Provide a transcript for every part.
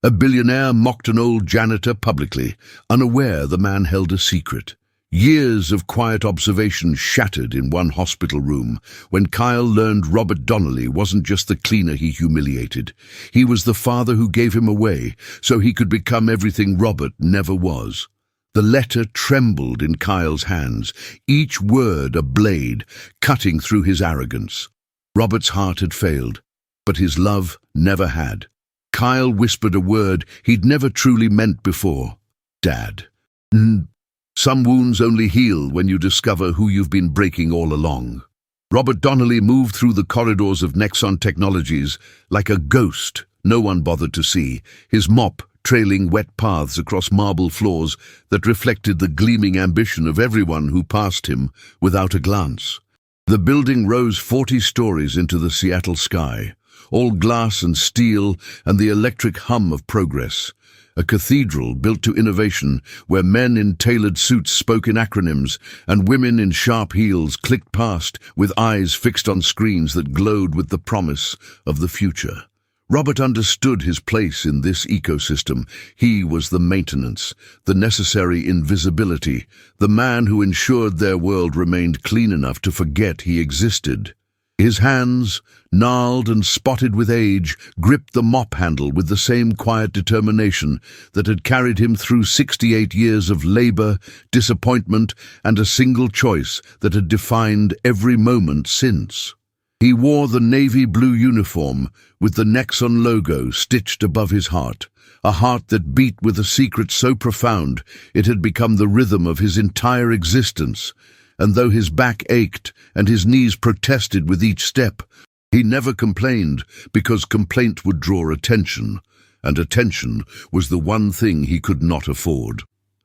A billionaire mocked an old janitor publicly, unaware the man held a secret. Years of quiet observation shattered in one hospital room when Kyle learned Robert Donnelly wasn't just the cleaner he humiliated. He was the father who gave him away so he could become everything Robert never was. The letter trembled in Kyle's hands, each word a blade cutting through his arrogance. Robert's heart had failed, but his love never had. Kyle whispered a word he'd never truly meant before. Dad. Some wounds only heal when you discover who you've been breaking all along. Robert Donnelly moved through the corridors of Nexon Technologies like a ghost no one bothered to see, his mop trailing wet paths across marble floors that reflected the gleaming ambition of everyone who passed him without a glance. The building rose 40 stories into the Seattle sky, all glass and steel and the electric hum of progress. A cathedral built to innovation, where men in tailored suits spoke in acronyms and women in sharp heels clicked past with eyes fixed on screens that glowed with the promise of the future. Robert understood his place in this ecosystem. He was the maintenance, the necessary invisibility, the man who ensured their world remained clean enough to forget he existed. His hands, gnarled and spotted with age, gripped the mop handle with the same quiet determination that had carried him through 68 years of labor, disappointment, and a single choice that had defined every moment since. He wore the navy blue uniform with the Nexon logo stitched above his heart, a heart that beat with a secret so profound it had become the rhythm of his entire existence. And though his back ached and his knees protested with each step, he never complained because complaint would draw attention, and attention was the one thing he could not afford.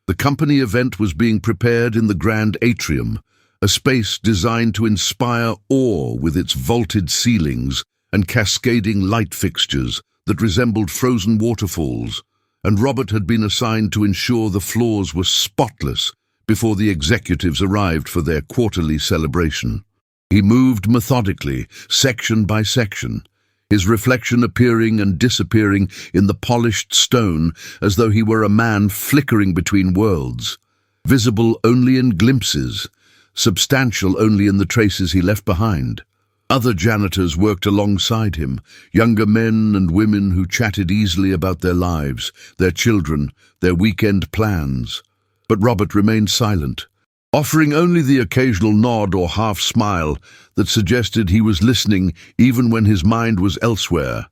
The company event was being prepared in the grand atrium, a space designed to inspire awe with its vaulted ceilings and cascading light fixtures that resembled frozen waterfalls, and Robert had been assigned to ensure the floors were spotless before the executives arrived for their quarterly celebration. He moved methodically, section by section, his reflection appearing and disappearing in the polished stone as though he were a man flickering between worlds, visible only in glimpses, substantial only in the traces he left behind. Other janitors worked alongside him, younger men and women who chatted easily about their lives, their children, their weekend plans. But Robert remained silent, offering only the occasional nod or half-smile that suggested he was listening even when his mind was elsewhere,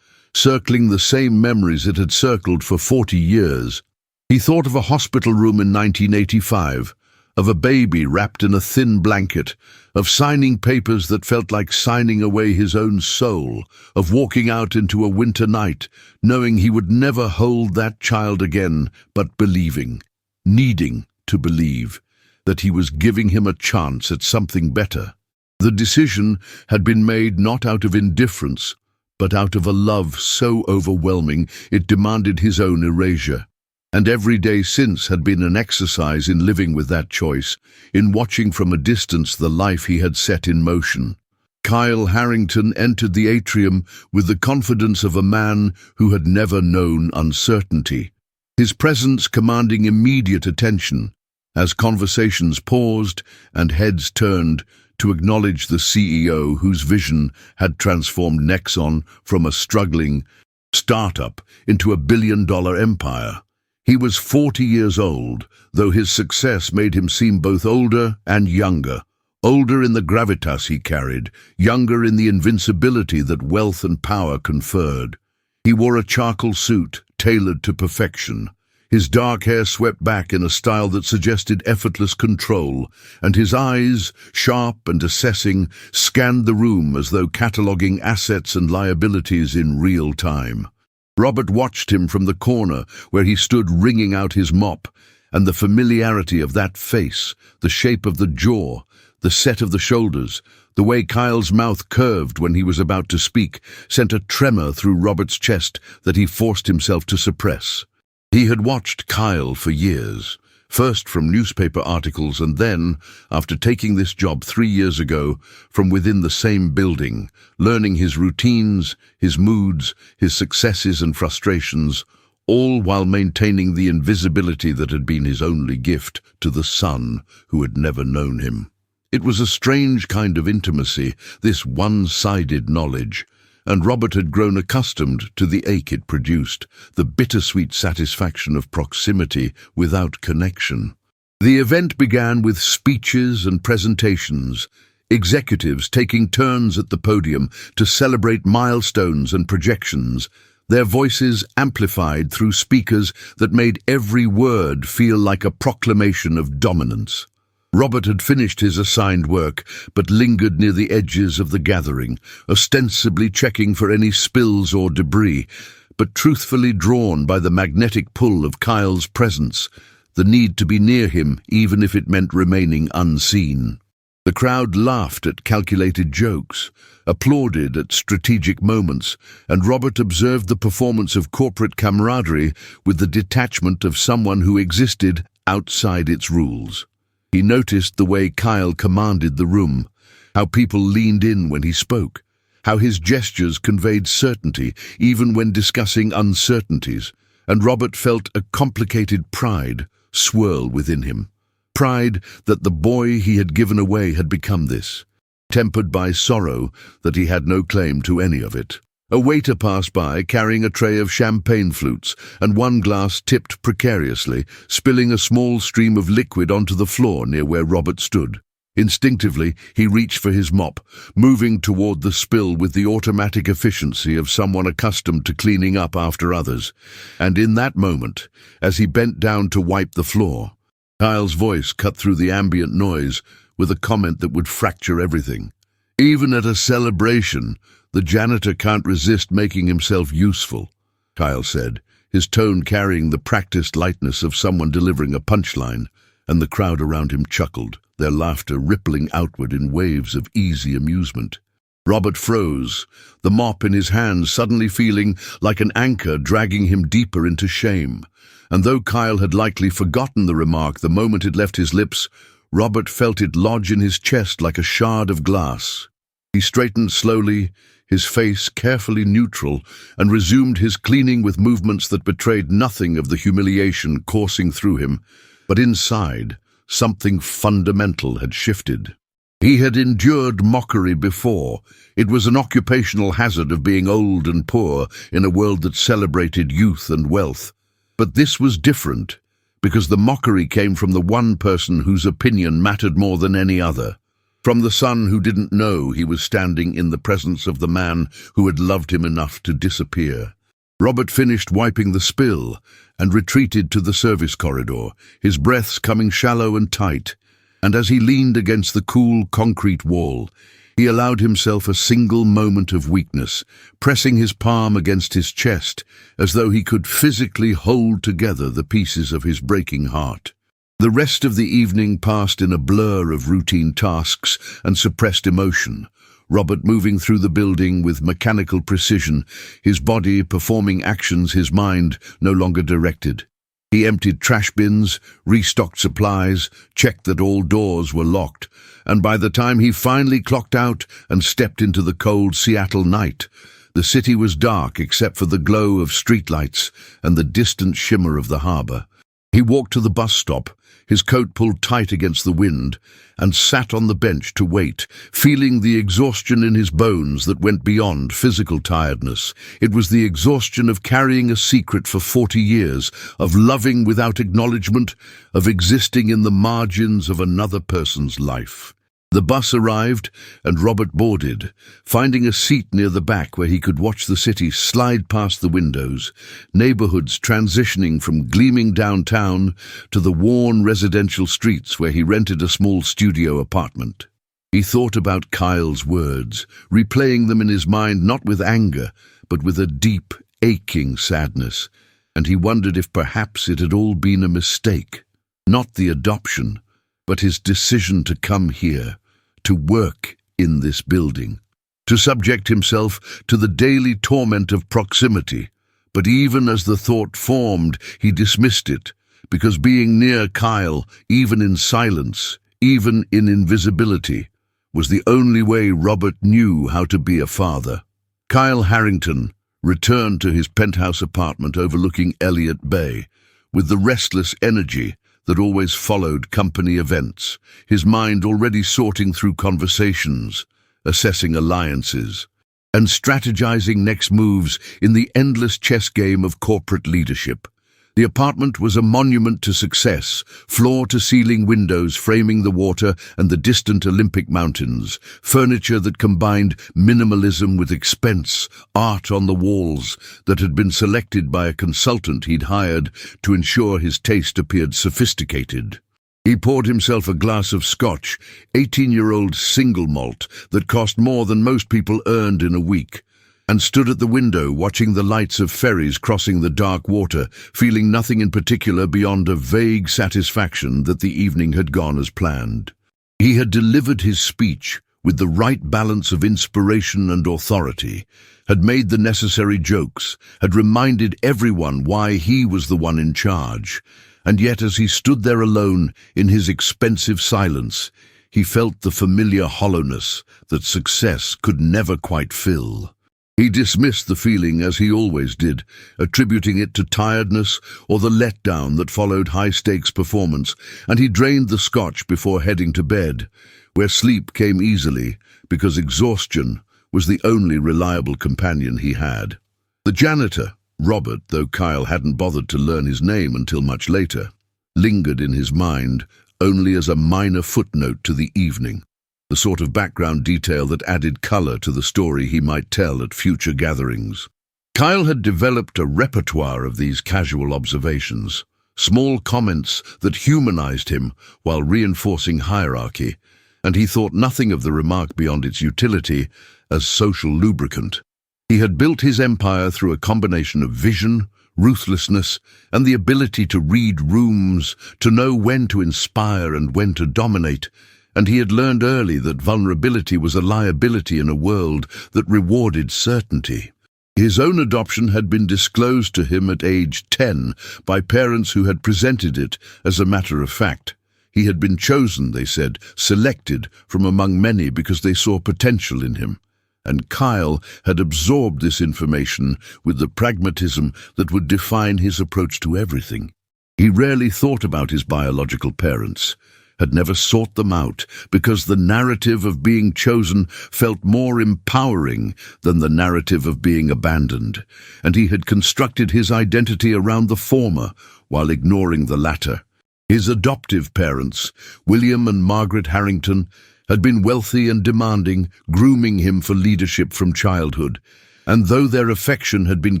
circling the same memories it had circled for 40 years. He thought of a hospital room in 1985, of a baby wrapped in a thin blanket, of signing papers that felt like signing away his own soul, of walking out into a winter night, knowing he would never hold that child again, but believing, needing to believe, that he was giving him a chance at something better. The decision had been made not out of indifference, but out of a love so overwhelming it demanded his own erasure. And every day since had been an exercise in living with that choice, in watching from a distance the life he had set in motion. Kyle Harrington entered the atrium with the confidence of a man who had never known uncertainty, his presence commanding immediate attention as conversations paused and heads turned to acknowledge the CEO whose vision had transformed Nexon from a struggling startup into a billion-dollar empire. He was 40 years old, though his success made him seem both older and younger. Older in the gravitas he carried, younger in the invincibility that wealth and power conferred. He wore a charcoal suit, tailored to perfection. His dark hair swept back in a style that suggested effortless control, and his eyes, sharp and assessing, scanned the room as though cataloguing assets and liabilities in real time. Robert watched him from the corner where he stood wringing out his mop, and the familiarity of that face, the shape of the jaw, the set of the shoulders, the way Kyle's mouth curved when he was about to speak, sent a tremor through Robert's chest that he forced himself to suppress. He had watched Kyle for years, first from newspaper articles and then, after taking this job 3 years ago, from within the same building, learning his routines, his moods, his successes and frustrations, all while maintaining the invisibility that had been his only gift to the son who had never known him. It was a strange kind of intimacy, this one-sided knowledge, and Robert had grown accustomed to the ache it produced, the bittersweet satisfaction of proximity without connection. The event began with speeches and presentations, executives taking turns at the podium to celebrate milestones and projections, their voices amplified through speakers that made every word feel like a proclamation of dominance. Robert had finished his assigned work, but lingered near the edges of the gathering, ostensibly checking for any spills or debris, but truthfully drawn by the magnetic pull of Kyle's presence, the need to be near him even if it meant remaining unseen. The crowd laughed at calculated jokes, applauded at strategic moments, and Robert observed the performance of corporate camaraderie with the detachment of someone who existed outside its rules. He noticed the way Kyle commanded the room, how people leaned in when he spoke, how his gestures conveyed certainty even when discussing uncertainties, and Robert felt a complicated pride swirl within him. Pride that the boy he had given away had become this, tempered by sorrow that he had no claim to any of it. A waiter passed by carrying a tray of champagne flutes, and one glass tipped precariously, spilling a small stream of liquid onto the floor near where Robert stood. Instinctively, he reached for his mop, moving toward the spill with the automatic efficiency of someone accustomed to cleaning up after others. And in that moment, as he bent down to wipe the floor, Kyle's voice cut through the ambient noise with a comment that would fracture everything. "Even at a celebration, the janitor can't resist making himself useful," Kyle said, his tone carrying the practiced lightness of someone delivering a punchline, and the crowd around him chuckled, their laughter rippling outward in waves of easy amusement. Robert froze, the mop in his hand suddenly feeling like an anchor dragging him deeper into shame. And though Kyle had likely forgotten the remark the moment it left his lips, Robert felt it lodge in his chest like a shard of glass. He straightened slowly, his face carefully neutral, and resumed his cleaning with movements that betrayed nothing of the humiliation coursing through him. But inside, something fundamental had shifted. He had endured mockery before. It was an occupational hazard of being old and poor in a world that celebrated youth and wealth. But this was different, because the mockery came from the one person whose opinion mattered more than any other. From the son who didn't know he was standing in the presence of the man who had loved him enough to disappear. Robert finished wiping the spill and retreated to the service corridor, his breaths coming shallow and tight, and as he leaned against the cool concrete wall, he allowed himself a single moment of weakness, pressing his palm against his chest as though he could physically hold together the pieces of his breaking heart. The rest of the evening passed in a blur of routine tasks and suppressed emotion, Robert moving through the building with mechanical precision, his body performing actions his mind no longer directed. He emptied trash bins, restocked supplies, checked that all doors were locked, and by the time he finally clocked out and stepped into the cold Seattle night, the city was dark except for the glow of streetlights and the distant shimmer of the harbor. He walked to the bus stop, his coat pulled tight against the wind, and sat on the bench to wait, feeling the exhaustion in his bones that went beyond physical tiredness. It was the exhaustion of carrying a secret for 40 years, of loving without acknowledgement, of existing in the margins of another person's life. The bus arrived, and Robert boarded, finding a seat near the back where he could watch the city slide past the windows, neighborhoods transitioning from gleaming downtown to the worn residential streets where he rented a small studio apartment. He thought about Kyle's words, replaying them in his mind not with anger, but with a deep, aching sadness, and he wondered if perhaps it had all been a mistake. Not the adoption, but his decision to come here, to work in this building, to subject himself to the daily torment of proximity. But even as the thought formed, he dismissed it, because being near Kyle, even in silence, even in invisibility, was the only way Robert knew how to be a father. Kyle Harrington, returned to his penthouse apartment overlooking Elliott Bay, with the restless energy that always followed company events, his mind already sorting through conversations, assessing alliances, and strategizing next moves in the endless chess game of corporate leadership. The apartment was a monument to success, floor-to-ceiling windows framing the water and the distant Olympic mountains, furniture that combined minimalism with expense, art on the walls that had been selected by a consultant he'd hired to ensure his taste appeared sophisticated. He poured himself a glass of scotch, 18-year-old single malt that cost more than most people earned in a week, and stood at the window watching the lights of ferries crossing the dark water, feeling nothing in particular beyond a vague satisfaction that the evening had gone as planned. He had delivered his speech with the right balance of inspiration and authority, had made the necessary jokes, had reminded everyone why he was the one in charge, and yet as he stood there alone in his expensive silence, he felt the familiar hollowness that success could never quite fill. He dismissed the feeling as he always did, attributing it to tiredness or the letdown that followed high-stakes performance, and he drained the scotch before heading to bed, where sleep came easily because exhaustion was the only reliable companion he had. The janitor, Robert, though Kyle hadn't bothered to learn his name until much later, lingered in his mind only as a minor footnote to the evening, the sort of background detail that added color to the story he might tell at future gatherings. Kyle had developed a repertoire of these casual observations, small comments that humanized him while reinforcing hierarchy, and he thought nothing of the remark beyond its utility as social lubricant. He had built his empire through a combination of vision, ruthlessness, and the ability to read rooms, to know when to inspire and when to dominate, and he had learned early that vulnerability was a liability in a world that rewarded certainty. His own adoption had been disclosed to him at age 10 by parents who had presented it as a matter of fact. He had been chosen, they said, selected from among many because they saw potential in him. And Kyle had absorbed this information with the pragmatism that would define his approach to everything. He rarely thought about his biological parents, had never sought them out, because the narrative of being chosen felt more empowering than the narrative of being abandoned, and he had constructed his identity around the former while ignoring the latter. His adoptive parents, William and Margaret Harrington, had been wealthy and demanding, grooming him for leadership from childhood, and though their affection had been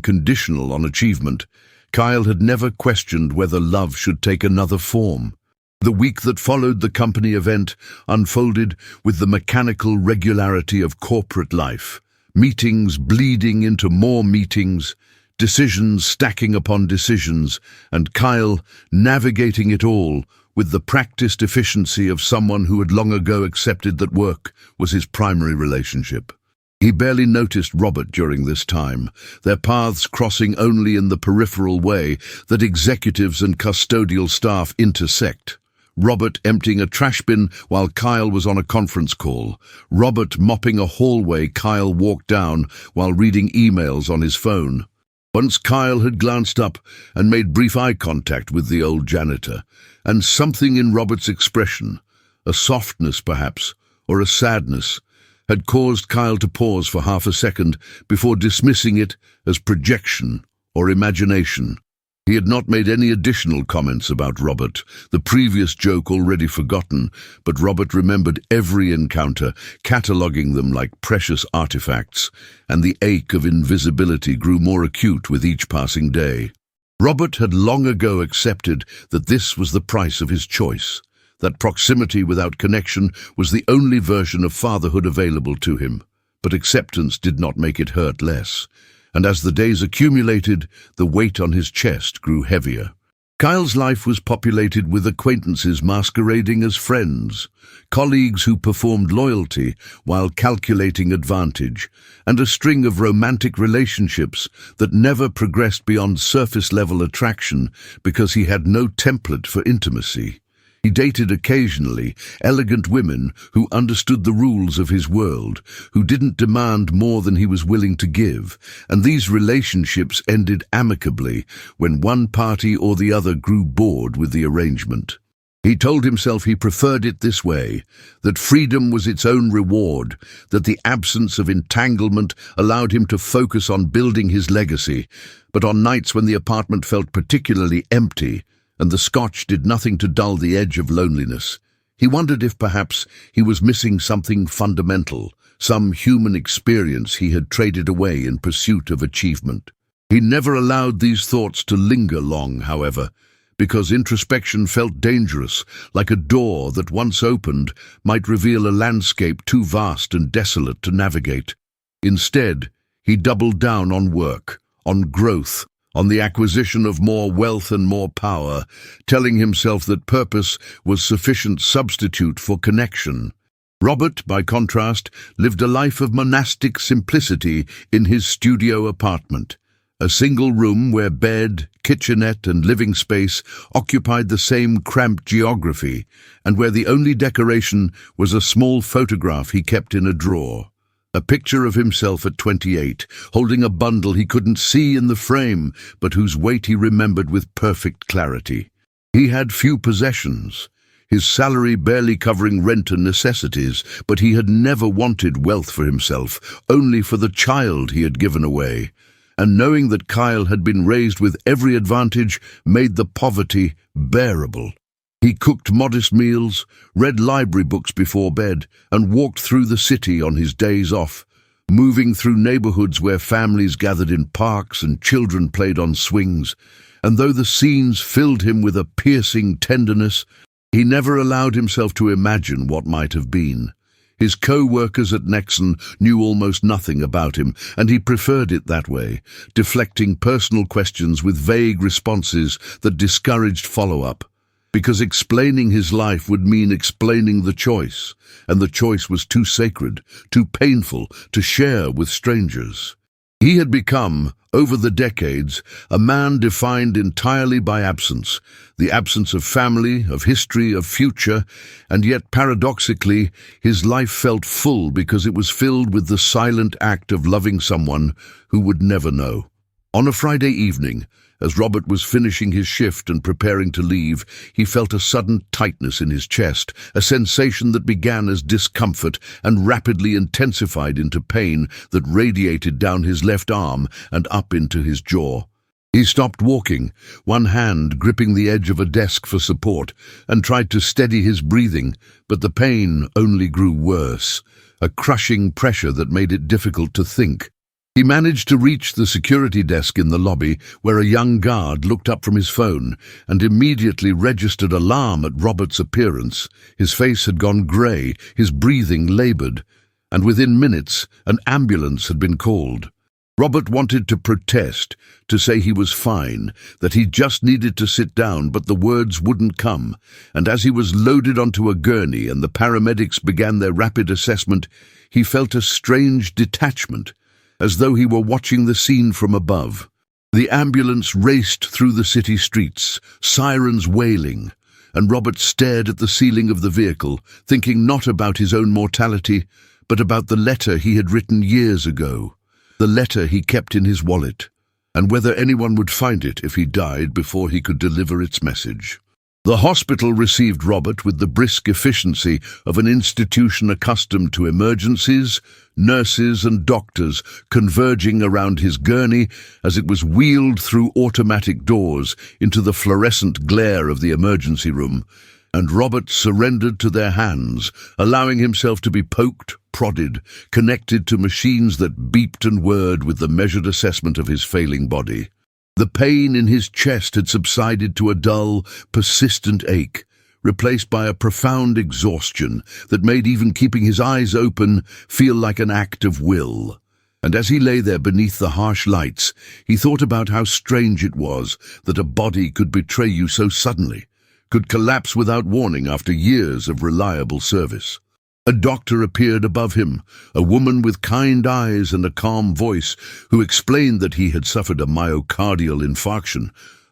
conditional on achievement, Kyle had never questioned whether love should take another form. The week that followed the company event unfolded with the mechanical regularity of corporate life, meetings bleeding into more meetings, decisions stacking upon decisions, and Kyle navigating it all with the practiced efficiency of someone who had long ago accepted that work was his primary relationship. He barely noticed Robert during this time, their paths crossing only in the peripheral way that executives and custodial staff intersect. Robert emptying a trash bin while Kyle was on a conference call. Robert mopping a hallway Kyle walked down while reading emails on his phone. Once Kyle had glanced up and made brief eye contact with the old janitor, and something in Robert's expression, a softness perhaps, or a sadness, had caused Kyle to pause for half a second before dismissing it as projection or imagination. He had not made any additional comments about Robert, the previous joke already forgotten, but Robert remembered every encounter, cataloguing them like precious artifacts, and the ache of invisibility grew more acute with each passing day. Robert had long ago accepted that this was the price of his choice, that proximity without connection was the only version of fatherhood available to him, but acceptance did not make it hurt less. And as the days accumulated, the weight on his chest grew heavier. Kyle's life was populated with acquaintances masquerading as friends, colleagues who performed loyalty while calculating advantage, and a string of romantic relationships that never progressed beyond surface-level attraction because he had no template for intimacy. He dated occasionally elegant women who understood the rules of his world, who didn't demand more than he was willing to give, and these relationships ended amicably when one party or the other grew bored with the arrangement. He told himself he preferred it this way, that freedom was its own reward, that the absence of entanglement allowed him to focus on building his legacy, but on nights when the apartment felt particularly empty, and the scotch did nothing to dull the edge of loneliness, he wondered if perhaps he was missing something fundamental, some human experience he had traded away in pursuit of achievement. He never allowed these thoughts to linger long, however, because introspection felt dangerous, like a door that once opened might reveal a landscape too vast and desolate to navigate. Instead, he doubled down on work, on growth, on the acquisition of more wealth and more power, telling himself that purpose was sufficient substitute for connection. Robert, by contrast, lived a life of monastic simplicity in his studio apartment, a single room where bed, kitchenette and living space occupied the same cramped geography, and where the only decoration was a small photograph he kept in a drawer. A picture of himself at 28, holding a bundle he couldn't see in the frame, but whose weight he remembered with perfect clarity. He had few possessions, his salary barely covering rent and necessities, but he had never wanted wealth for himself, only for the child he had given away. And knowing that Kyle had been raised with every advantage made the poverty bearable. He cooked modest meals, read library books before bed, and walked through the city on his days off, moving through neighborhoods where families gathered in parks and children played on swings. And though the scenes filled him with a piercing tenderness, he never allowed himself to imagine what might have been. His co-workers at Nexon knew almost nothing about him, and he preferred it that way, deflecting personal questions with vague responses that discouraged follow-up. Because explaining his life would mean explaining the choice, and the choice was too sacred, too painful to share with strangers. He had become, over the decades, a man defined entirely by absence, the absence of family, of history, of future, and yet paradoxically, his life felt full because it was filled with the silent act of loving someone who would never know. On a Friday evening, as Robert was finishing his shift and preparing to leave, he felt a sudden tightness in his chest, a sensation that began as discomfort and rapidly intensified into pain that radiated down his left arm and up into his jaw. He stopped walking, one hand gripping the edge of a desk for support, and tried to steady his breathing, but the pain only grew worse, a crushing pressure that made it difficult to think. He managed to reach the security desk in the lobby, where a young guard looked up from his phone and immediately registered alarm at Robert's appearance. His face had gone grey, his breathing laboured, and within minutes an ambulance had been called. Robert wanted to protest, to say he was fine, that he just needed to sit down, but the words wouldn't come, and as he was loaded onto a gurney and the paramedics began their rapid assessment, he felt a strange detachment, as though he were watching the scene from above. The ambulance raced through the city streets, sirens wailing, and Robert stared at the ceiling of the vehicle, thinking not about his own mortality, but about the letter he had written years ago, the letter he kept in his wallet, and whether anyone would find it if he died before he could deliver its message. The hospital received Robert with the brisk efficiency of an institution accustomed to emergencies, nurses and doctors converging around his gurney as it was wheeled through automatic doors into the fluorescent glare of the emergency room, and Robert surrendered to their hands, allowing himself to be poked, prodded, connected to machines that beeped and whirred with the measured assessment of his failing body. The pain in his chest had subsided to a dull, persistent ache, replaced by a profound exhaustion that made even keeping his eyes open feel like an act of will. And as he lay there beneath the harsh lights, he thought about how strange it was that a body could betray you so suddenly, could collapse without warning after years of reliable service. A doctor appeared above him, a woman with kind eyes and a calm voice, who explained that he had suffered a myocardial infarction,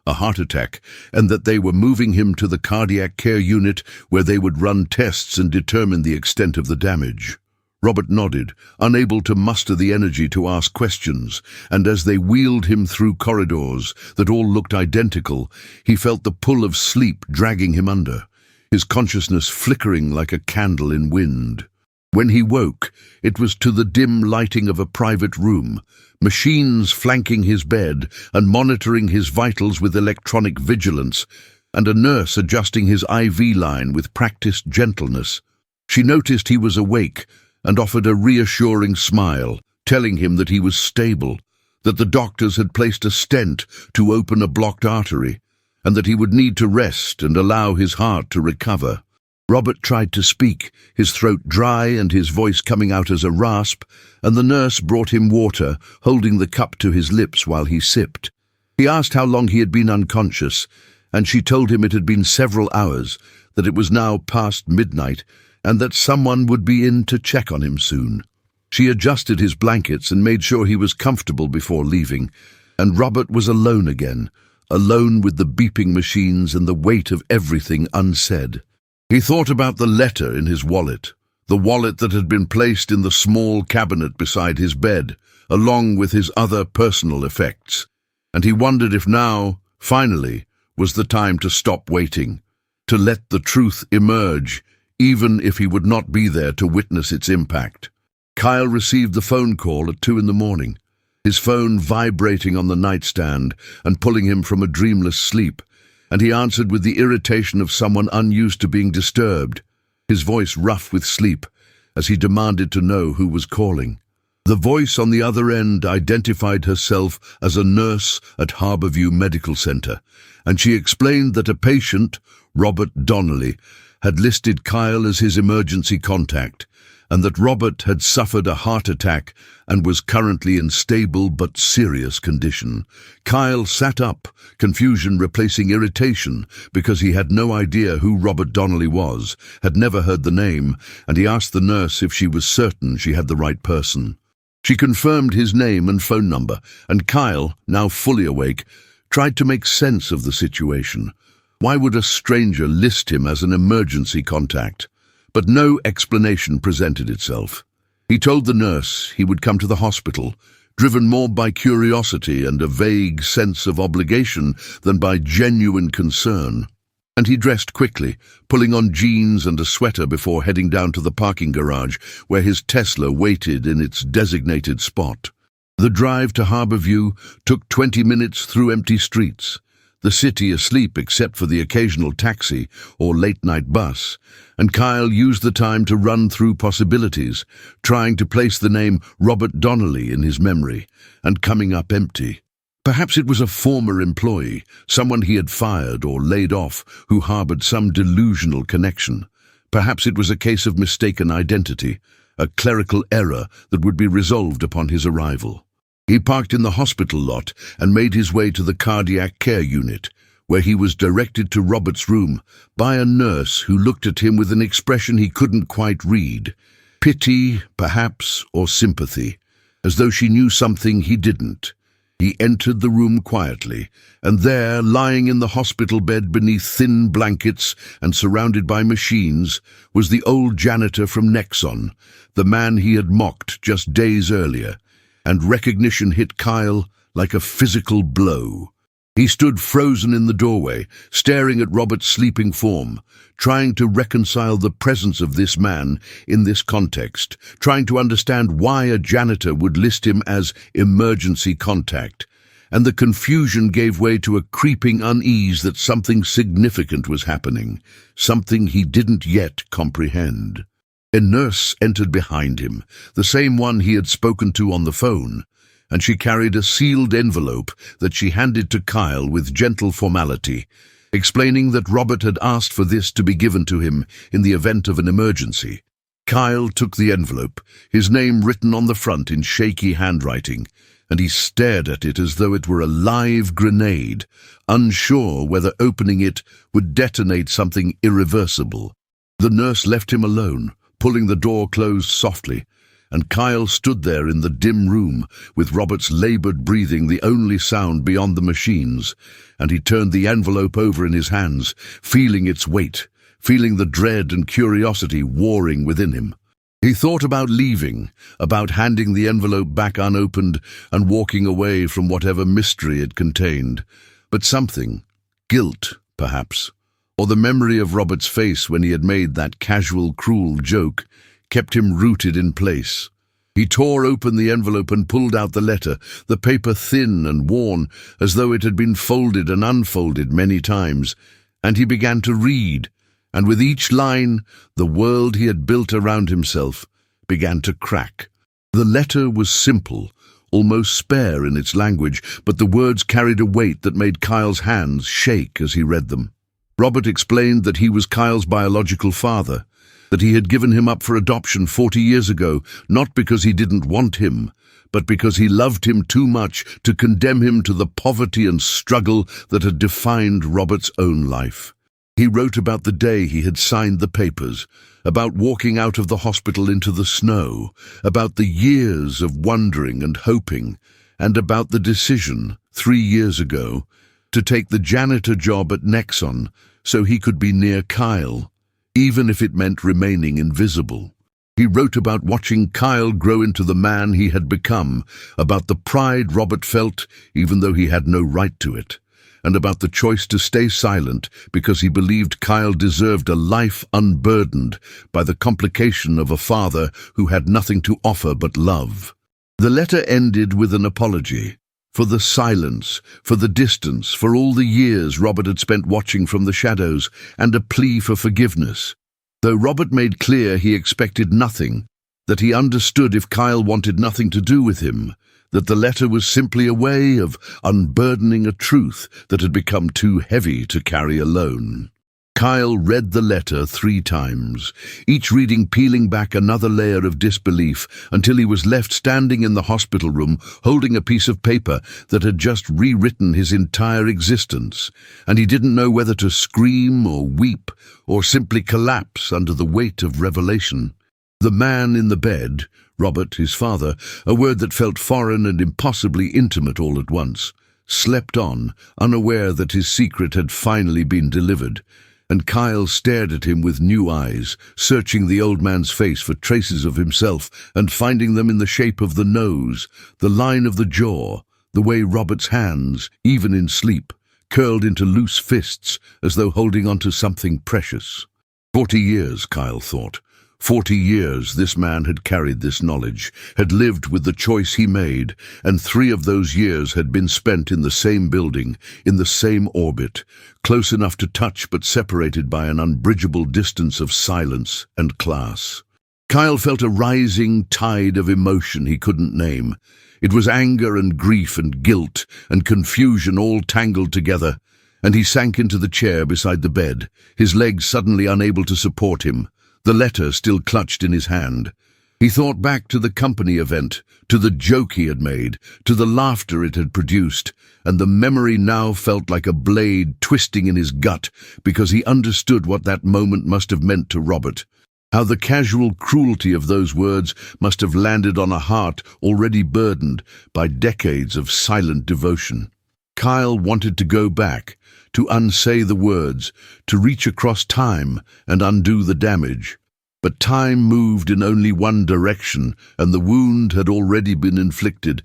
a heart attack, and that they were moving him to the cardiac care unit where they would run tests and determine the extent of the damage. Robert nodded, unable to muster the energy to ask questions, and as they wheeled him through corridors that all looked identical, he felt the pull of sleep dragging him under, his consciousness flickering like a candle in wind. When he woke, it was to the dim lighting of a private room, machines flanking his bed and monitoring his vitals with electronic vigilance, and a nurse adjusting his IV line with practiced gentleness. She noticed he was awake and offered a reassuring smile, telling him that he was stable, that the doctors had placed a stent to open a blocked artery, and that he would need to rest and allow his heart to recover. Robert tried to speak, his throat dry and his voice coming out as a rasp, and the nurse brought him water, holding the cup to his lips while he sipped. He asked how long he had been unconscious, and she told him it had been several hours, that it was now past midnight, and that someone would be in to check on him soon. She adjusted his blankets and made sure he was comfortable before leaving, and Robert was alone again, alone with the beeping machines and the weight of everything unsaid. He thought about the letter in his wallet, the wallet that had been placed in the small cabinet beside his bed, along with his other personal effects, and he wondered if now, finally, was the time to stop waiting, to let the truth emerge, even if he would not be there to witness its impact. Kyle received the phone call at 2 a.m, his phone vibrating on the nightstand and pulling him from a dreamless sleep, and he answered with the irritation of someone unused to being disturbed, his voice rough with sleep, as he demanded to know who was calling. The voice on the other end identified herself as a nurse at Harborview Medical Center, and she explained that a patient, Robert Donnelly, had listed Kyle as his emergency contact, and that Robert had suffered a heart attack and was currently in stable but serious condition. Kyle sat up, confusion replacing irritation, because he had no idea who Robert Donnelly was, had never heard the name, and he asked the nurse if she was certain she had the right person. She confirmed his name and phone number, and Kyle, now fully awake, tried to make sense of the situation. Why would a stranger list him as an emergency contact? But no explanation presented itself. He told the nurse he would come to the hospital, driven more by curiosity and a vague sense of obligation than by genuine concern. And he dressed quickly, pulling on jeans and a sweater before heading down to the parking garage where his Tesla waited in its designated spot. The drive to Harborview took 20 minutes through empty streets, the city asleep except for the occasional taxi or late-night bus, and Kyle used the time to run through possibilities, trying to place the name Robert Donnelly in his memory, and coming up empty. Perhaps it was a former employee, someone he had fired or laid off who harbored some delusional connection. Perhaps it was a case of mistaken identity, a clerical error that would be resolved upon his arrival. He parked in the hospital lot and made his way to the cardiac care unit, where he was directed to Robert's room by a nurse who looked at him with an expression he couldn't quite read. Pity, perhaps, or sympathy, as though she knew something he didn't. He entered the room quietly, and there, lying in the hospital bed beneath thin blankets and surrounded by machines, was the old janitor from Nexon, the man he had mocked just days earlier, and recognition hit Kyle like a physical blow. He stood frozen in the doorway, staring at Robert's sleeping form, trying to reconcile the presence of this man in this context, trying to understand why a janitor would list him as emergency contact, and the confusion gave way to a creeping unease that something significant was happening, something he didn't yet comprehend. A nurse entered behind him, the same one he had spoken to on the phone, and she carried a sealed envelope that she handed to Kyle with gentle formality, explaining that Robert had asked for this to be given to him in the event of an emergency. Kyle took the envelope, his name written on the front in shaky handwriting, and he stared at it as though it were a live grenade, unsure whether opening it would detonate something irreversible. The nurse left him alone, pulling the door closed softly, and Kyle stood there in the dim room, with Robert's labored breathing the only sound beyond the machines, and he turned the envelope over in his hands, feeling its weight, feeling the dread and curiosity warring within him. He thought about leaving, about handing the envelope back unopened and walking away from whatever mystery it contained. But something, guilt, perhaps, or the memory of Robert's face when he had made that casual, cruel joke, kept him rooted in place. He tore open the envelope and pulled out the letter, the paper thin and worn, as though it had been folded and unfolded many times, and he began to read, and with each line, the world he had built around himself began to crack. The letter was simple, almost spare in its language, but the words carried a weight that made Kyle's hands shake as he read them. Robert explained that he was Kyle's biological father, that he had given him up for adoption 40 years ago, not because he didn't want him, but because he loved him too much to condemn him to the poverty and struggle that had defined Robert's own life. He wrote about the day he had signed the papers, about walking out of the hospital into the snow, about the years of wondering and hoping, and about the decision, 3 years ago, to take the janitor job at Nexon so he could be near Kyle, even if it meant remaining invisible. He wrote about watching Kyle grow into the man he had become, about the pride Robert felt even though he had no right to it, and about the choice to stay silent because he believed Kyle deserved a life unburdened by the complication of a father who had nothing to offer but love. The letter ended with an apology for the silence, for the distance, for all the years Robert had spent watching from the shadows, and a plea for forgiveness. Though Robert made clear he expected nothing, that he understood if Kyle wanted nothing to do with him, that the letter was simply a way of unburdening a truth that had become too heavy to carry alone. Kyle read the letter 3 times, each reading peeling back another layer of disbelief until he was left standing in the hospital room holding a piece of paper that had just rewritten his entire existence, and he didn't know whether to scream or weep or simply collapse under the weight of revelation. The man in the bed, Robert, his father, a word that felt foreign and impossibly intimate all at once, slept on, unaware that his secret had finally been delivered, and Kyle stared at him with new eyes, searching the old man's face for traces of himself and finding them in the shape of the nose, the line of the jaw, the way Robert's hands, even in sleep, curled into loose fists as though holding onto something precious. 40 years, Kyle thought. 40 years this man had carried this knowledge, had lived with the choice he made, and 3 of those years had been spent in the same building, in the same orbit, close enough to touch but separated by an unbridgeable distance of silence and class. Kyle felt a rising tide of emotion he couldn't name. It was anger and grief and guilt and confusion all tangled together, and he sank into the chair beside the bed, his legs suddenly unable to support him, the letter still clutched in his hand. He thought back to the company event, to the joke he had made, to the laughter it had produced, and the memory now felt like a blade twisting in his gut because he understood what that moment must have meant to Robert. How the casual cruelty of those words must have landed on a heart already burdened by decades of silent devotion. Kyle wanted to go back, to unsay the words, to reach across time and undo the damage. But time moved in only one direction, and the wound had already been inflicted,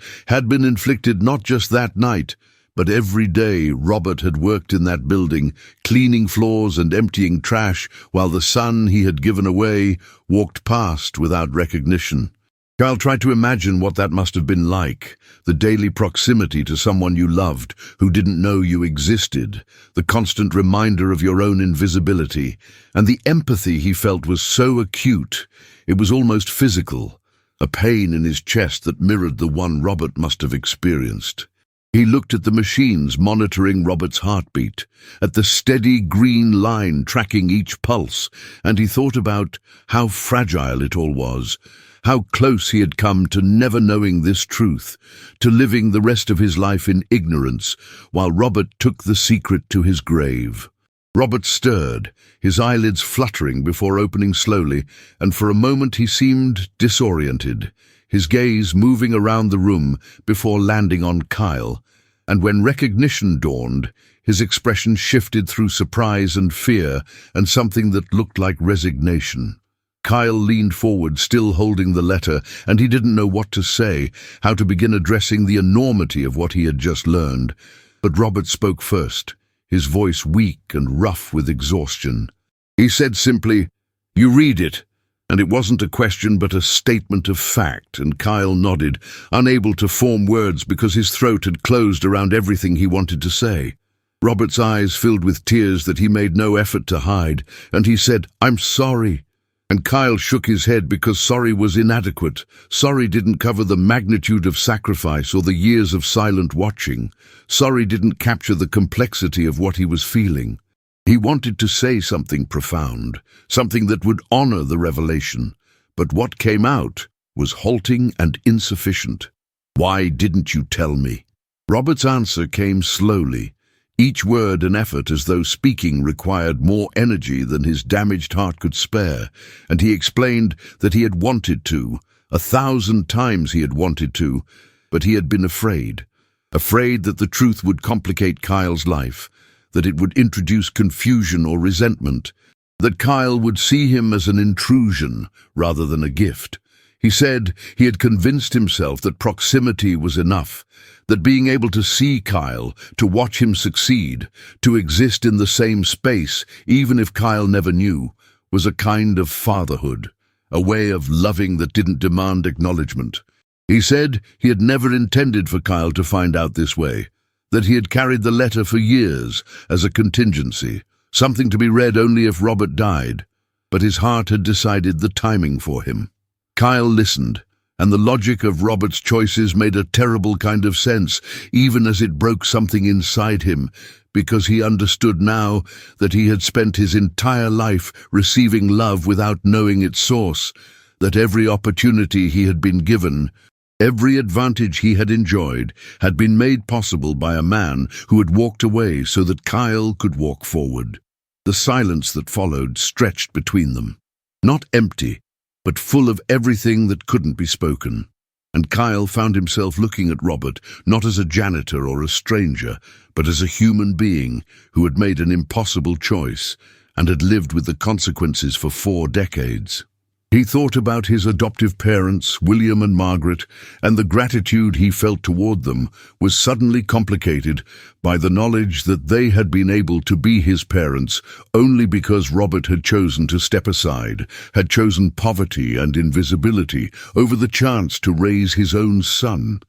not just that night, but every day Robert had worked in that building, cleaning floors and emptying trash, while the son he had given away walked past without recognition. Kyle tried to imagine what that must have been like, the daily proximity to someone you loved, who didn't know you existed, the constant reminder of your own invisibility, and the empathy he felt was so acute, it was almost physical, a pain in his chest that mirrored the one Robert must have experienced. He looked at the machines monitoring Robert's heartbeat, at the steady green line tracking each pulse, and he thought about how fragile it all was, how close he had come to never knowing this truth, to living the rest of his life in ignorance, while Robert took the secret to his grave. Robert stirred, his eyelids fluttering before opening slowly, and for a moment he seemed disoriented, his gaze moving around the room before landing on Kyle. And when recognition dawned, his expression shifted through surprise and fear and something that looked like resignation. Kyle leaned forward, still holding the letter, and he didn't know what to say, how to begin addressing the enormity of what he had just learned. But Robert spoke first, his voice weak and rough with exhaustion. He said simply, "You read it." And it wasn't a question but a statement of fact, and Kyle nodded, unable to form words because his throat had closed around everything he wanted to say. Robert's eyes filled with tears that he made no effort to hide, and he said, "I'm sorry." And Kyle shook his head because sorry was inadequate. Sorry didn't cover the magnitude of sacrifice or the years of silent watching. Sorry didn't capture the complexity of what he was feeling. He wanted to say something profound, something that would honor the revelation, but what came out was halting and insufficient. "Why didn't you tell me?" Robert's answer came slowly, each word an effort as though speaking required more energy than his damaged heart could spare, and he explained that he had wanted to, 1,000 times he had wanted to, but he had been afraid that the truth would complicate Kyle's life, that it would introduce confusion or resentment, that Kyle would see him as an intrusion rather than a gift. He said he had convinced himself that proximity was enough, that being able to see Kyle, to watch him succeed, to exist in the same space, even if Kyle never knew, was a kind of fatherhood, a way of loving that didn't demand acknowledgement. He said he had never intended for Kyle to find out this way, that he had carried the letter for years as a contingency, something to be read only if Robert died, but his heart had decided the timing for him. Kyle listened, and the logic of Robert's choices made a terrible kind of sense, even as it broke something inside him, because he understood now that he had spent his entire life receiving love without knowing its source, that every opportunity he had been given, every advantage he had enjoyed, had been made possible by a man who had walked away so that Kyle could walk forward. The silence that followed stretched between them, not empty, but full of everything that couldn't be spoken. And Kyle found himself looking at Robert not as a janitor or a stranger, but as a human being who had made an impossible choice and had lived with the consequences for 4 decades. He thought about his adoptive parents, William and Margaret, and the gratitude he felt toward them was suddenly complicated by the knowledge that they had been able to be his parents only because Robert had chosen to step aside, had chosen poverty and invisibility over the chance to raise his own son.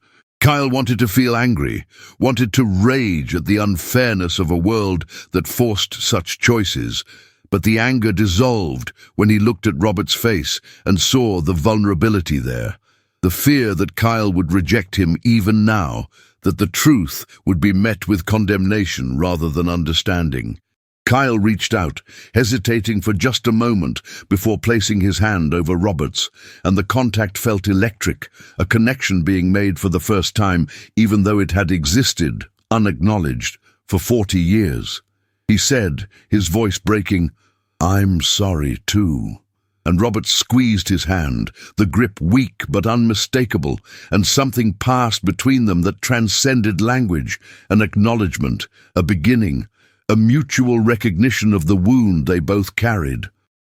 Kyle wanted to feel angry, wanted to rage at the unfairness of a world that forced such choices, but the anger dissolved when he looked at Robert's face and saw the vulnerability there, the fear that Kyle would reject him even now, that the truth would be met with condemnation rather than understanding. Kyle reached out, hesitating for just a moment before placing his hand over Robert's, and the contact felt electric, a connection being made for the first time, even though it had existed, unacknowledged, for 40 years. He said, his voice breaking, "I'm sorry too." And Robert squeezed his hand, the grip weak but unmistakable, and something passed between them that transcended language, an acknowledgement, a beginning, a mutual recognition of the wound they both carried.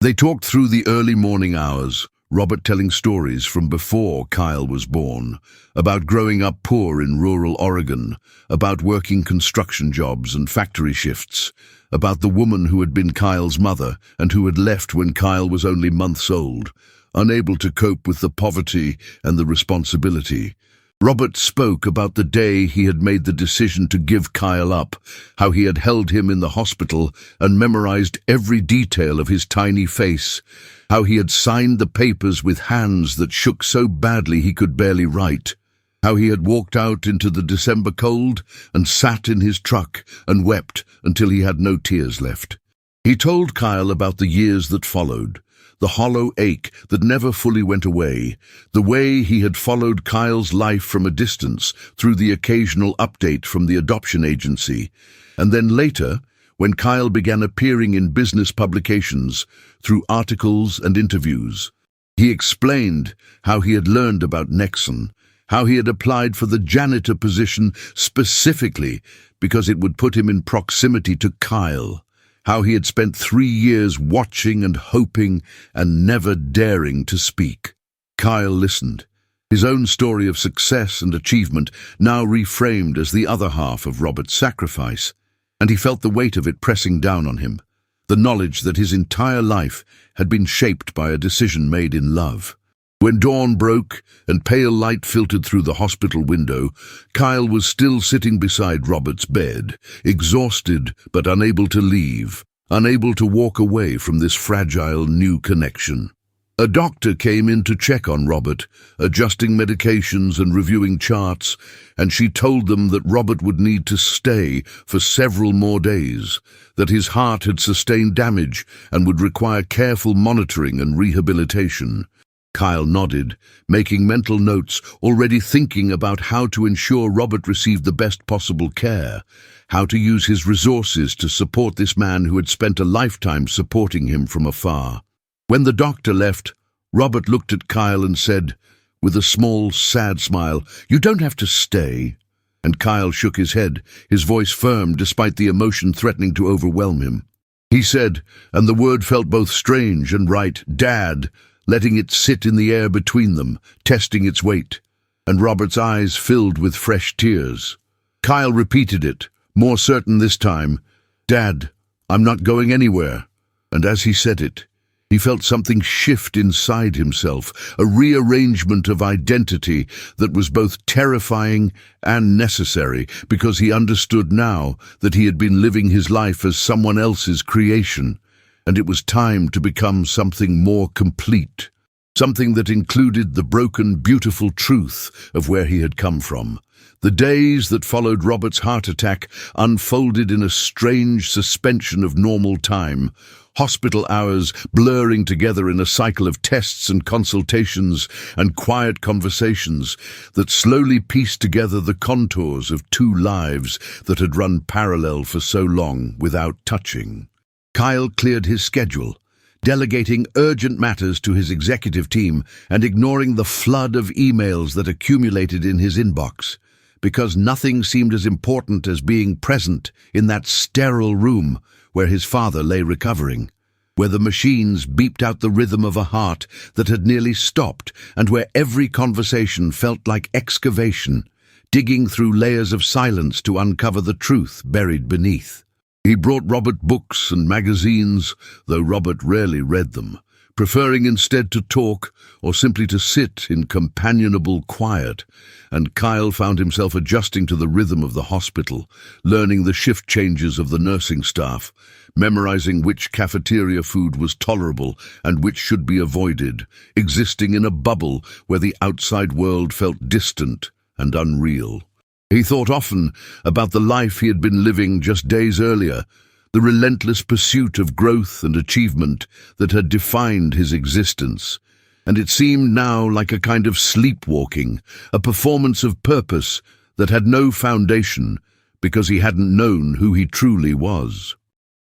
They talked through the early morning hours, Robert telling stories from before Kyle was born, about growing up poor in rural Oregon, about working construction jobs and factory shifts, about the woman who had been Kyle's mother and who had left when Kyle was only months old, unable to cope with the poverty and the responsibility. Robert spoke about the day he had made the decision to give Kyle up, how he had held him in the hospital and memorized every detail of his tiny face, how he had signed the papers with hands that shook so badly he could barely write, how he had walked out into the December cold and sat in his truck and wept until he had no tears left. He told Kyle about the years that followed, the hollow ache that never fully went away, the way he had followed Kyle's life from a distance through the occasional update from the adoption agency, and then later, when Kyle began appearing in business publications through articles and interviews. He explained how he had learned about Nexon, how he had applied for the janitor position specifically because it would put him in proximity to Kyle, how he had spent 3 years watching and hoping and never daring to speak. Kyle listened, his own story of success and achievement now reframed as the other half of Robert's sacrifice, and he felt the weight of it pressing down on him, the knowledge that his entire life had been shaped by a decision made in love. When dawn broke and pale light filtered through the hospital window, Kyle was still sitting beside Robert's bed, exhausted but unable to leave, unable to walk away from this fragile new connection. A doctor came in to check on Robert, adjusting medications and reviewing charts, and she told them that Robert would need to stay for several more days, that his heart had sustained damage and would require careful monitoring and rehabilitation. Kyle nodded, making mental notes, already thinking about how to ensure Robert received the best possible care, how to use his resources to support this man who had spent a lifetime supporting him from afar. When the doctor left, Robert looked at Kyle and said, with a small, sad smile, "You don't have to stay." And Kyle shook his head, his voice firm despite the emotion threatening to overwhelm him. He said, and the word felt both strange and right, "Dad," letting it sit in the air between them, testing its weight. And Robert's eyes filled with fresh tears. Kyle repeated it, more certain this time, "Dad, I'm not going anywhere." And as he said it, he felt something shift inside himself, a rearrangement of identity that was both terrifying and necessary, because he understood now that he had been living his life as someone else's creation, and it was time to become something more complete, something that included the broken, beautiful truth of where he had come from. The days that followed Robert's heart attack unfolded in a strange suspension of normal time, hospital hours blurring together in a cycle of tests and consultations and quiet conversations that slowly pieced together the contours of two lives that had run parallel for so long without touching. Kyle cleared his schedule, delegating urgent matters to his executive team and ignoring the flood of emails that accumulated in his inbox, because nothing seemed as important as being present in that sterile room where his father lay recovering, where the machines beeped out the rhythm of a heart that had nearly stopped, and where every conversation felt like excavation, digging through layers of silence to uncover the truth buried beneath. He brought Robert books and magazines, though Robert rarely read them, preferring instead to talk or simply to sit in companionable quiet, and Kyle found himself adjusting to the rhythm of the hospital, learning the shift changes of the nursing staff, memorizing which cafeteria food was tolerable and which should be avoided, existing in a bubble where the outside world felt distant and unreal. He thought often about the life he had been living just days earlier, the relentless pursuit of growth and achievement that had defined his existence, and it seemed now like a kind of sleepwalking, a performance of purpose that had no foundation because he hadn't known who he truly was.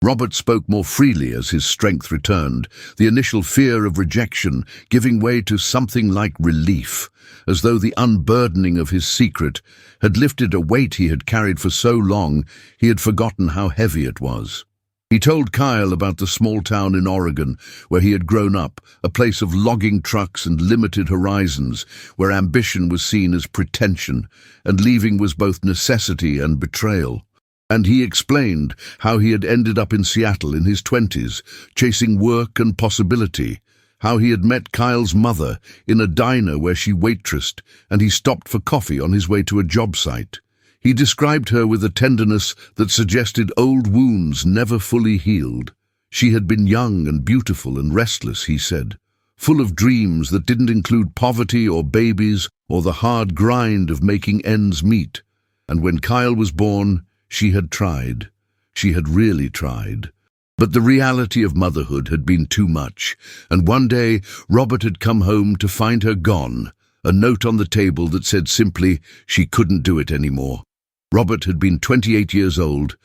Robert spoke more freely as his strength returned, the initial fear of rejection giving way to something like relief, as though the unburdening of his secret had lifted a weight he had carried for so long he had forgotten how heavy it was. He told Kyle about the small town in Oregon where he had grown up, a place of logging trucks and limited horizons, where ambition was seen as pretension and leaving was both necessity and betrayal. And he explained how he had ended up in Seattle in his 20s, chasing work and possibility, how he had met Kyle's mother in a diner where she waitressed, and he stopped for coffee on his way to a job site. He described her with a tenderness that suggested old wounds never fully healed. She had been young and beautiful and restless, he said, full of dreams that didn't include poverty or babies or the hard grind of making ends meet. And when Kyle was born, she had tried. She had really tried. But the reality of motherhood had been too much, and one day Robert had come home to find her gone, a note on the table that said simply she couldn't do it anymore. Robert had been 28 years old,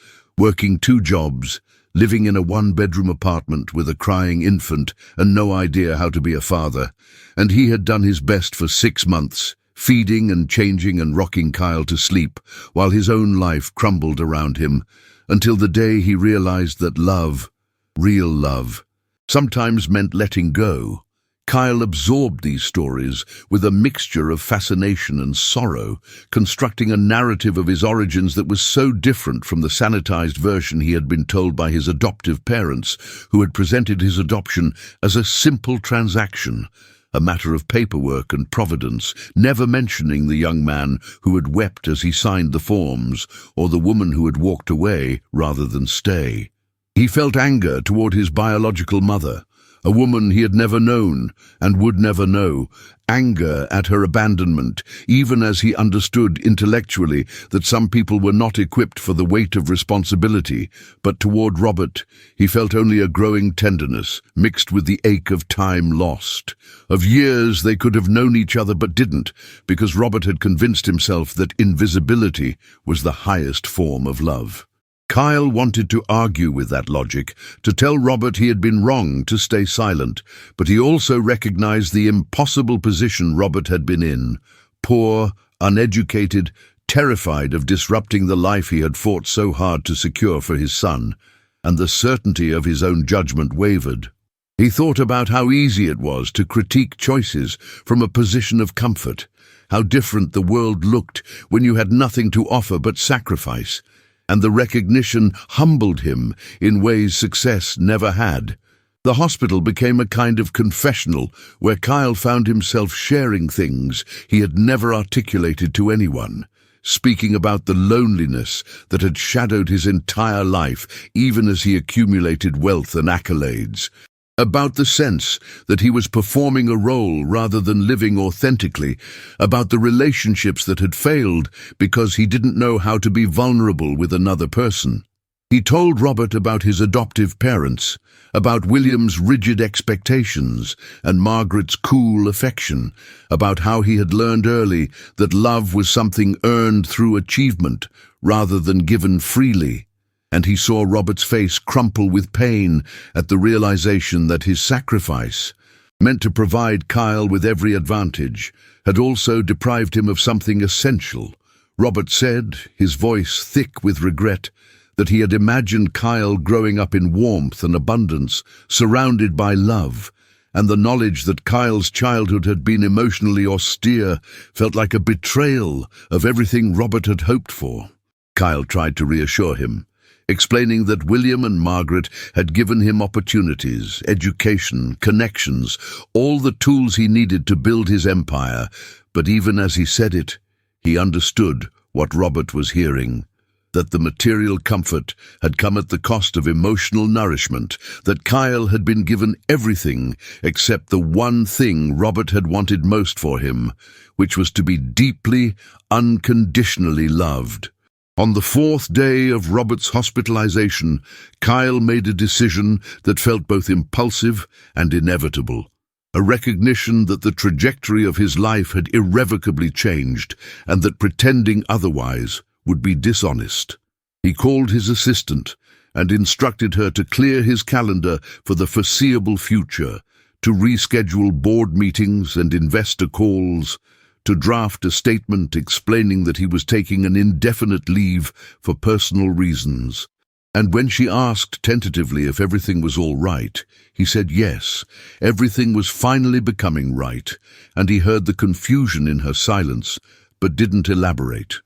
working 2 jobs, living in a 1-bedroom apartment with a crying infant and no idea how to be a father, and he had done his best for 6 months, feeding and changing and rocking Kyle to sleep, while his own life crumbled around him, until the day he realized that love, real love, sometimes meant letting go. Kyle absorbed these stories with a mixture of fascination and sorrow, constructing a narrative of his origins that was so different from the sanitized version he had been told by his adoptive parents, who had presented his adoption as a simple transaction, a matter of paperwork and providence, never mentioning the young man who had wept as he signed the forms, or the woman who had walked away rather than stay. He felt anger toward his biological mother, a woman he had never known and would never know, anger at her abandonment, even as he understood intellectually that some people were not equipped for the weight of responsibility, but toward Robert he felt only a growing tenderness, mixed with the ache of time lost, of years they could have known each other but didn't, because Robert had convinced himself that invisibility was the highest form of love. Kyle wanted to argue with that logic, to tell Robert he had been wrong to stay silent, but he also recognized the impossible position Robert had been in, poor, uneducated, terrified of disrupting the life he had fought so hard to secure for his son, and the certainty of his own judgment wavered. He thought about how easy it was to critique choices from a position of comfort, how different the world looked when you had nothing to offer but sacrifice, and the recognition humbled him in ways success never had. The hospital became a kind of confessional where Kyle found himself sharing things he had never articulated to anyone, speaking about the loneliness that had shadowed his entire life even as he accumulated wealth and accolades, about the sense that he was performing a role rather than living authentically, about the relationships that had failed because he didn't know how to be vulnerable with another person. He told Robert about his adoptive parents, about William's rigid expectations and Margaret's cool affection, about how he had learned early that love was something earned through achievement rather than given freely. And he saw Robert's face crumple with pain at the realization that his sacrifice, meant to provide Kyle with every advantage, had also deprived him of something essential. Robert said, his voice thick with regret, that he had imagined Kyle growing up in warmth and abundance, surrounded by love, and the knowledge that Kyle's childhood had been emotionally austere felt like a betrayal of everything Robert had hoped for. Kyle tried to reassure him, explaining that William and Margaret had given him opportunities, education, connections, all the tools he needed to build his empire, but even as he said it, he understood what Robert was hearing, that the material comfort had come at the cost of emotional nourishment, that Kyle had been given everything except the one thing Robert had wanted most for him, which was to be deeply, unconditionally loved. On the 4th day of Robert's hospitalization, Kyle made a decision that felt both impulsive and inevitable, a recognition that the trajectory of his life had irrevocably changed and that pretending otherwise would be dishonest. He called his assistant and instructed her to clear his calendar for the foreseeable future, to reschedule board meetings and investor calls, to draft a statement explaining that he was taking an indefinite leave for personal reasons. And when she asked tentatively if everything was all right, he said yes, everything was finally becoming right, and he heard the confusion in her silence, but didn't elaborate.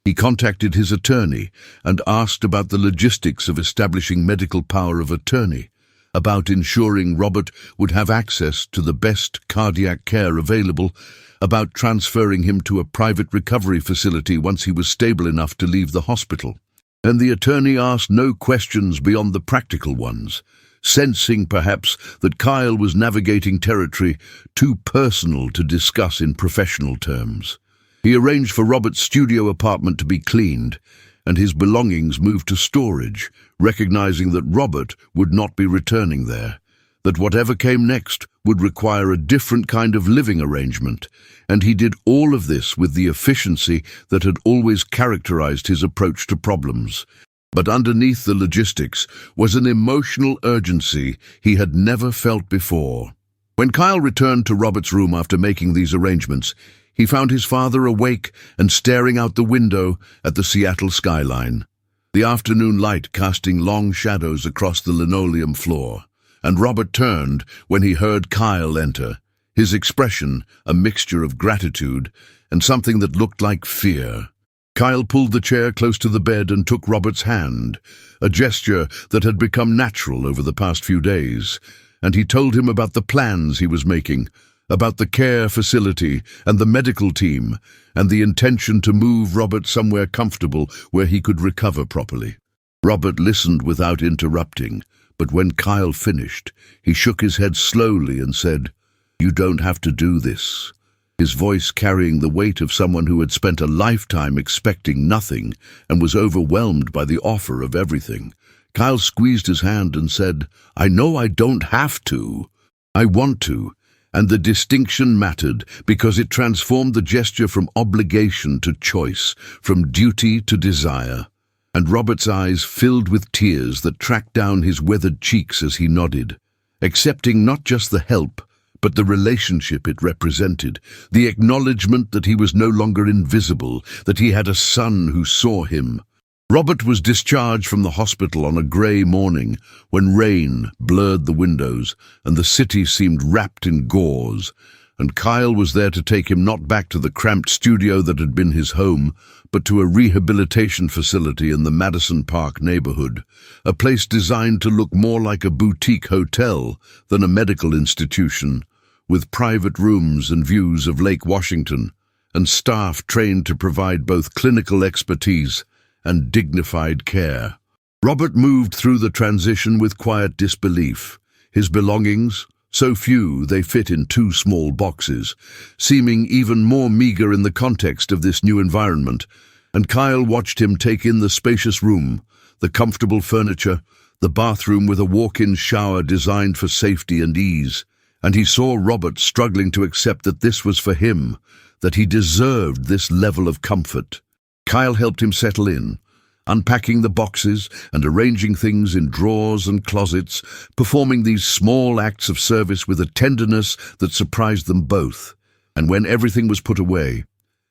He contacted his attorney and asked about the logistics of establishing medical power of attorney, about ensuring Robert would have access to the best cardiac care available, about transferring him to a private recovery facility once he was stable enough to leave the hospital. And the attorney asked no questions beyond the practical ones, sensing perhaps that Kyle was navigating territory too personal to discuss in professional terms. He arranged for Robert's studio apartment to be cleaned, and his belongings moved to storage, recognizing that Robert would not be returning there, that whatever came next would require a different kind of living arrangement, and he did all of this with the efficiency that had always characterized his approach to problems. But underneath the logistics was an emotional urgency he had never felt before. When Kyle returned to Robert's room after making these arrangements, he found his father awake and staring out the window at the Seattle skyline, the afternoon light casting long shadows across the linoleum floor. And Robert turned when he heard Kyle enter, his expression a mixture of gratitude and something that looked like fear. Kyle pulled the chair close to the bed and took Robert's hand, a gesture that had become natural over the past few days, and he told him about the plans he was making, about the care facility and the medical team, and the intention to move Robert somewhere comfortable where he could recover properly. Robert listened without interrupting, but when Kyle finished, he shook his head slowly and said, "You don't have to do this," his voice carrying the weight of someone who had spent a lifetime expecting nothing and was overwhelmed by the offer of everything. Kyle squeezed his hand and said, "I know I don't have to. I want to." And the distinction mattered because it transformed the gesture from obligation to choice, from duty to desire. And Robert's eyes filled with tears that tracked down his weathered cheeks as he nodded, accepting not just the help, but the relationship it represented, the acknowledgement that he was no longer invisible, that he had a son who saw him. Robert was discharged from the hospital on a grey morning when rain blurred the windows and the city seemed wrapped in gauze, and Kyle was there to take him not back to the cramped studio that had been his home, but to a rehabilitation facility in the Madison Park neighborhood, a place designed to look more like a boutique hotel than a medical institution, with private rooms and views of Lake Washington, and staff trained to provide both clinical expertise and dignified care. Robert moved through the transition with quiet disbelief. His belongings, so few they fit in 2 small boxes, seeming even more meager in the context of this new environment, and Kyle watched him take in the spacious room, the comfortable furniture, the bathroom with a walk-in shower designed for safety and ease, and he saw Robert struggling to accept that this was for him, that he deserved this level of comfort. Kyle helped him settle in, unpacking the boxes and arranging things in drawers and closets, performing these small acts of service with a tenderness that surprised them both. And when everything was put away,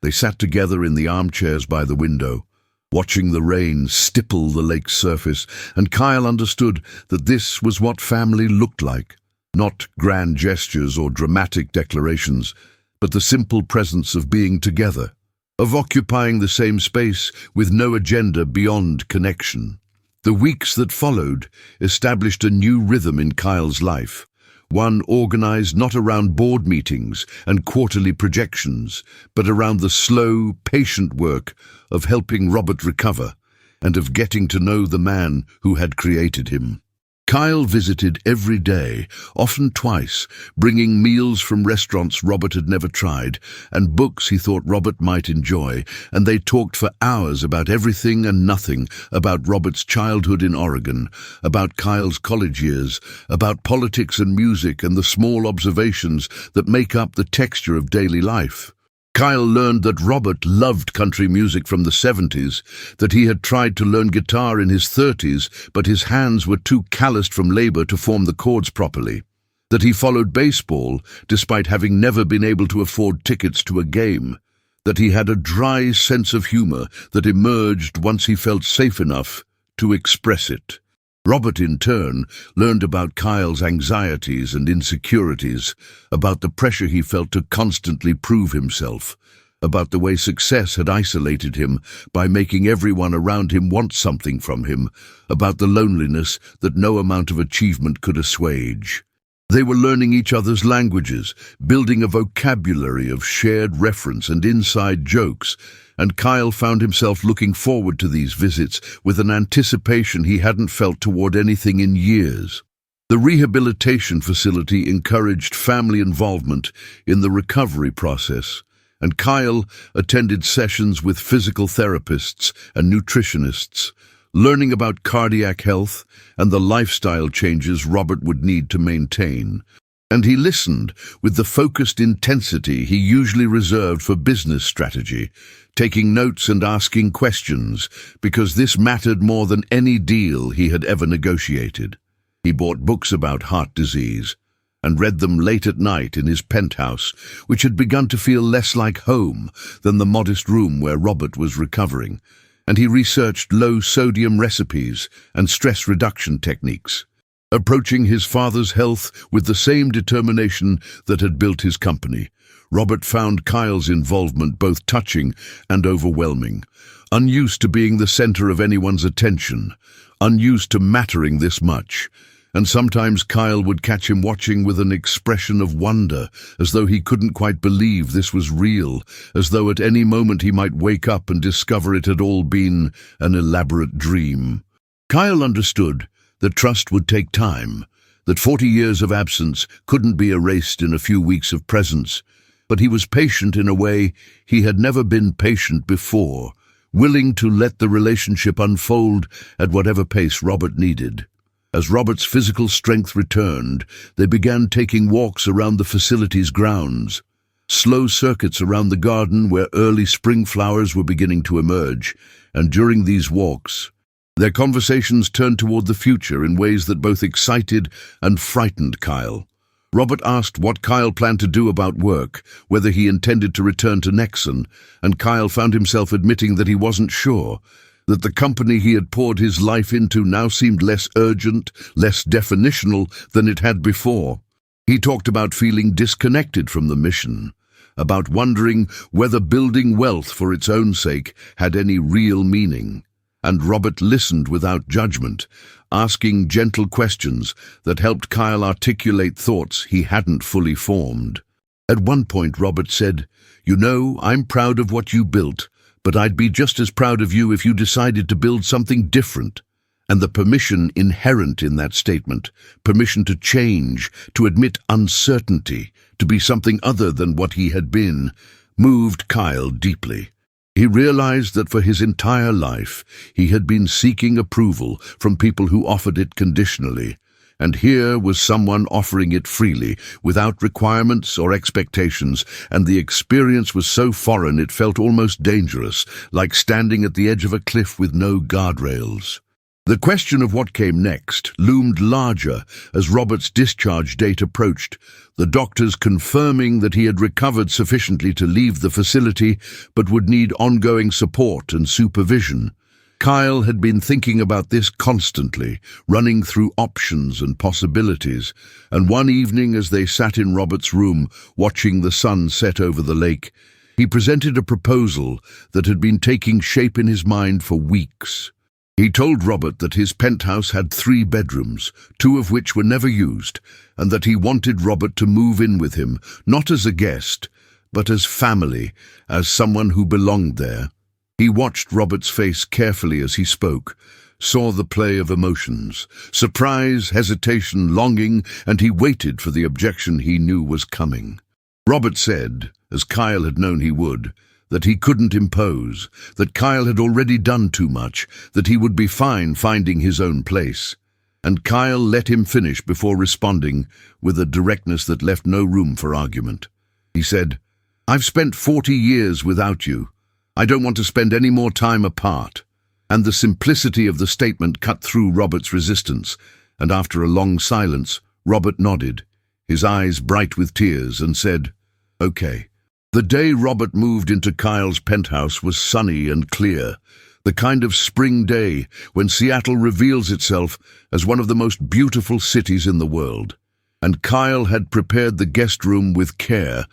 they sat together in the armchairs by the window, watching the rain stipple the lake's surface, and Kyle understood that this was what family looked like. Not grand gestures or dramatic declarations, but the simple presence of being together, of occupying the same space with no agenda beyond connection. The weeks that followed established a new rhythm in Kyle's life, one organized not around board meetings and quarterly projections, but around the slow, patient work of helping Robert recover and of getting to know the man who had created him. Kyle visited every day, often twice, bringing meals from restaurants Robert had never tried and books he thought Robert might enjoy, and they talked for hours about everything and nothing, about Robert's childhood in Oregon, about Kyle's college years, about politics and music and the small observations that make up the texture of daily life. Kyle learned that Robert loved country music from the 70s, that he had tried to learn guitar in his 30s, but his hands were too calloused from labor to form the chords properly, that he followed baseball despite having never been able to afford tickets to a game, that he had a dry sense of humor that emerged once he felt safe enough to express it. Robert, in turn, learned about Kyle's anxieties and insecurities, about the pressure he felt to constantly prove himself, about the way success had isolated him by making everyone around him want something from him, about the loneliness that no amount of achievement could assuage. They were learning each other's languages, building a vocabulary of shared reference and inside jokes, and Kyle found himself looking forward to these visits with an anticipation he hadn't felt toward anything in years. The rehabilitation facility encouraged family involvement in the recovery process, and Kyle attended sessions with physical therapists and nutritionists, learning about cardiac health and the lifestyle changes Robert would need to maintain. and he listened with the focused intensity he usually reserved for business strategy, taking notes and asking questions, because this mattered more than any deal he had ever negotiated. He bought books about heart disease and read them late at night in his penthouse, which had begun to feel less like home than the modest room where Robert was recovering, and he researched low-sodium recipes and stress reduction techniques, approaching his father's health with the same determination that had built his company. Robert found Kyle's involvement both touching and overwhelming. Unused to being the center of anyone's attention, unused to mattering this much, and sometimes Kyle would catch him watching with an expression of wonder, as though he couldn't quite believe this was real, as though at any moment he might wake up and discover it had all been an elaborate dream. Kyle understood that trust would take time, that 40 years of absence couldn't be erased in a few weeks of presence, but he was patient in a way he had never been patient before, willing to let the relationship unfold at whatever pace Robert needed. As Robert's physical strength returned, they began taking walks around the facility's grounds, slow circuits around the garden where early spring flowers were beginning to emerge, and during these walks, their conversations turned toward the future in ways that both excited and frightened Kyle. Robert asked what Kyle planned to do about work, whether he intended to return to Nexon, and Kyle found himself admitting that he wasn't sure, that the company he had poured his life into now seemed less urgent, less definitional than it had before. He talked about feeling disconnected from the mission, about wondering whether building wealth for its own sake had any real meaning. And Robert listened without judgment, asking gentle questions that helped Kyle articulate thoughts he hadn't fully formed. At one point, Robert said, "You know, I'm proud of what you built, but I'd be just as proud of you if you decided to build something different." And the permission inherent in that statement, permission to change, to admit uncertainty, to be something other than what he had been, moved Kyle deeply. He realized that for his entire life he had been seeking approval from people who offered it conditionally, and here was someone offering it freely, without requirements or expectations, and the experience was so foreign it felt almost dangerous, like standing at the edge of a cliff with no guardrails. The question of what came next loomed larger as Robert's discharge date approached, the doctors confirming that he had recovered sufficiently to leave the facility but would need ongoing support and supervision. Kyle had been thinking about this constantly, running through options and possibilities, and one evening as they sat in Robert's room watching the sun set over the lake, he presented a proposal that had been taking shape in his mind for weeks. He told Robert that his penthouse had 3 bedrooms, 2 of which were never used, and that he wanted Robert to move in with him, not as a guest, but as family, as someone who belonged there. He watched Robert's face carefully as he spoke, saw the play of emotions, surprise, hesitation, longing, and he waited for the objection he knew was coming. Robert said, as Kyle had known he would, that he couldn't impose, that Kyle had already done too much, that he would be fine finding his own place. And Kyle let him finish before responding with a directness that left no room for argument. He said, "I've spent 40 years without you. I don't want to spend any more time apart." And the simplicity of the statement cut through Robert's resistance, and after a long silence, Robert nodded, his eyes bright with tears, and said, "Okay." The day Robert moved into Kyle's penthouse was sunny and clear, the kind of spring day when Seattle reveals itself as one of the most beautiful cities in the world. And Kyle had prepared the guest room with care,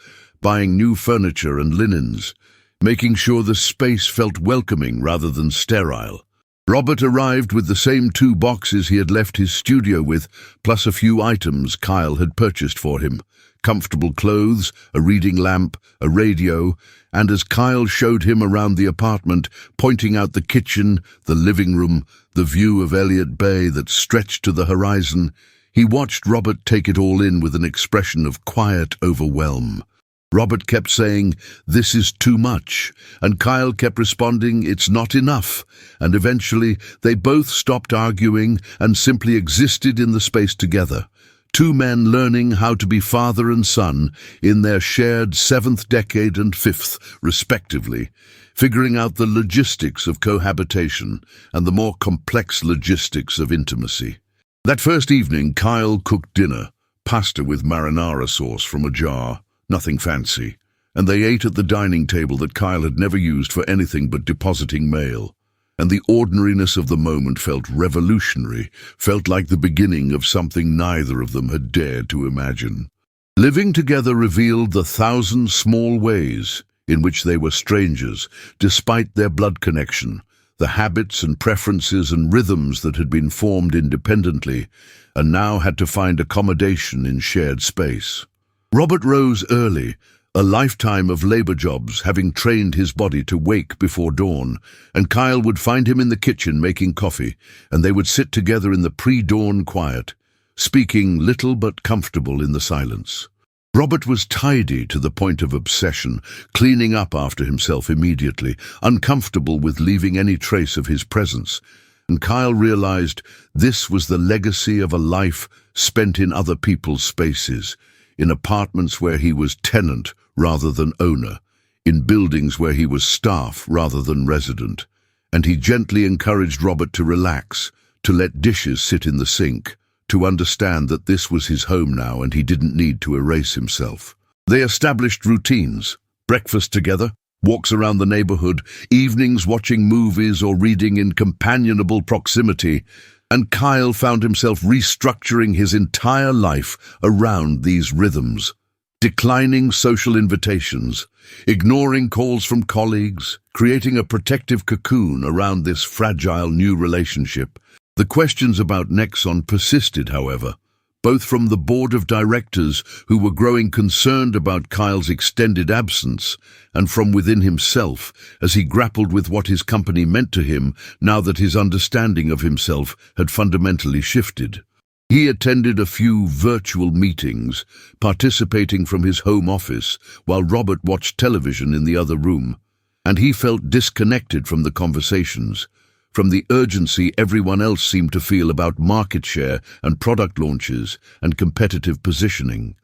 buying new furniture and linens, making sure the space felt welcoming rather than sterile. Robert arrived with the same 2 boxes he had left his studio with, plus a few items Kyle had purchased for him. Comfortable clothes, a reading lamp, a radio, and as Kyle showed him around the apartment, pointing out the kitchen, the living room, the view of Elliott Bay that stretched to the horizon, he watched Robert take it all in with an expression of quiet overwhelm. Robert kept saying, "This is too much," and Kyle kept responding, "It's not enough," and eventually they both stopped arguing and simply existed in the space together. Two men learning how to be father and son in their shared seventh decade and fifth, respectively, figuring out the logistics of cohabitation and the more complex logistics of intimacy. That first evening, Kyle cooked dinner, pasta with marinara sauce from a jar, nothing fancy, and they ate at the dining table that Kyle had never used for anything but depositing mail. And the ordinariness of the moment felt revolutionary, felt like the beginning of something neither of them had dared to imagine. Living together revealed the thousand small ways in which they were strangers, despite their blood connection, the habits and preferences and rhythms that had been formed independently and now had to find accommodation in shared space. Robert rose early, a lifetime of labor jobs having trained his body to wake before dawn, and Kyle would find him in the kitchen making coffee, and they would sit together in the pre-dawn quiet, speaking little but comfortable in the silence. Robert was tidy to the point of obsession, cleaning up after himself immediately, uncomfortable with leaving any trace of his presence, and Kyle realized this was the legacy of a life spent in other people's spaces, in apartments where he was tenant rather than owner, in buildings where he was staff rather than resident, and he gently encouraged Robert to relax, to let dishes sit in the sink, to understand that this was his home now and he didn't need to erase himself. They established routines, breakfast together, walks around the neighborhood, evenings watching movies or reading in companionable proximity, and Kyle found himself restructuring his entire life around these rhythms, declining social invitations, ignoring calls from colleagues, creating a protective cocoon around this fragile new relationship. The questions about Nexon persisted, however, both from the board of directors, who were growing concerned about Kyle's extended absence, and from within himself, as he grappled with what his company meant to him now that his understanding of himself had fundamentally shifted. He attended a few virtual meetings, participating from his home office, while Robert watched television in the other room, and he felt disconnected from the conversations, from the urgency everyone else seemed to feel about market share and product launches and competitive positioning.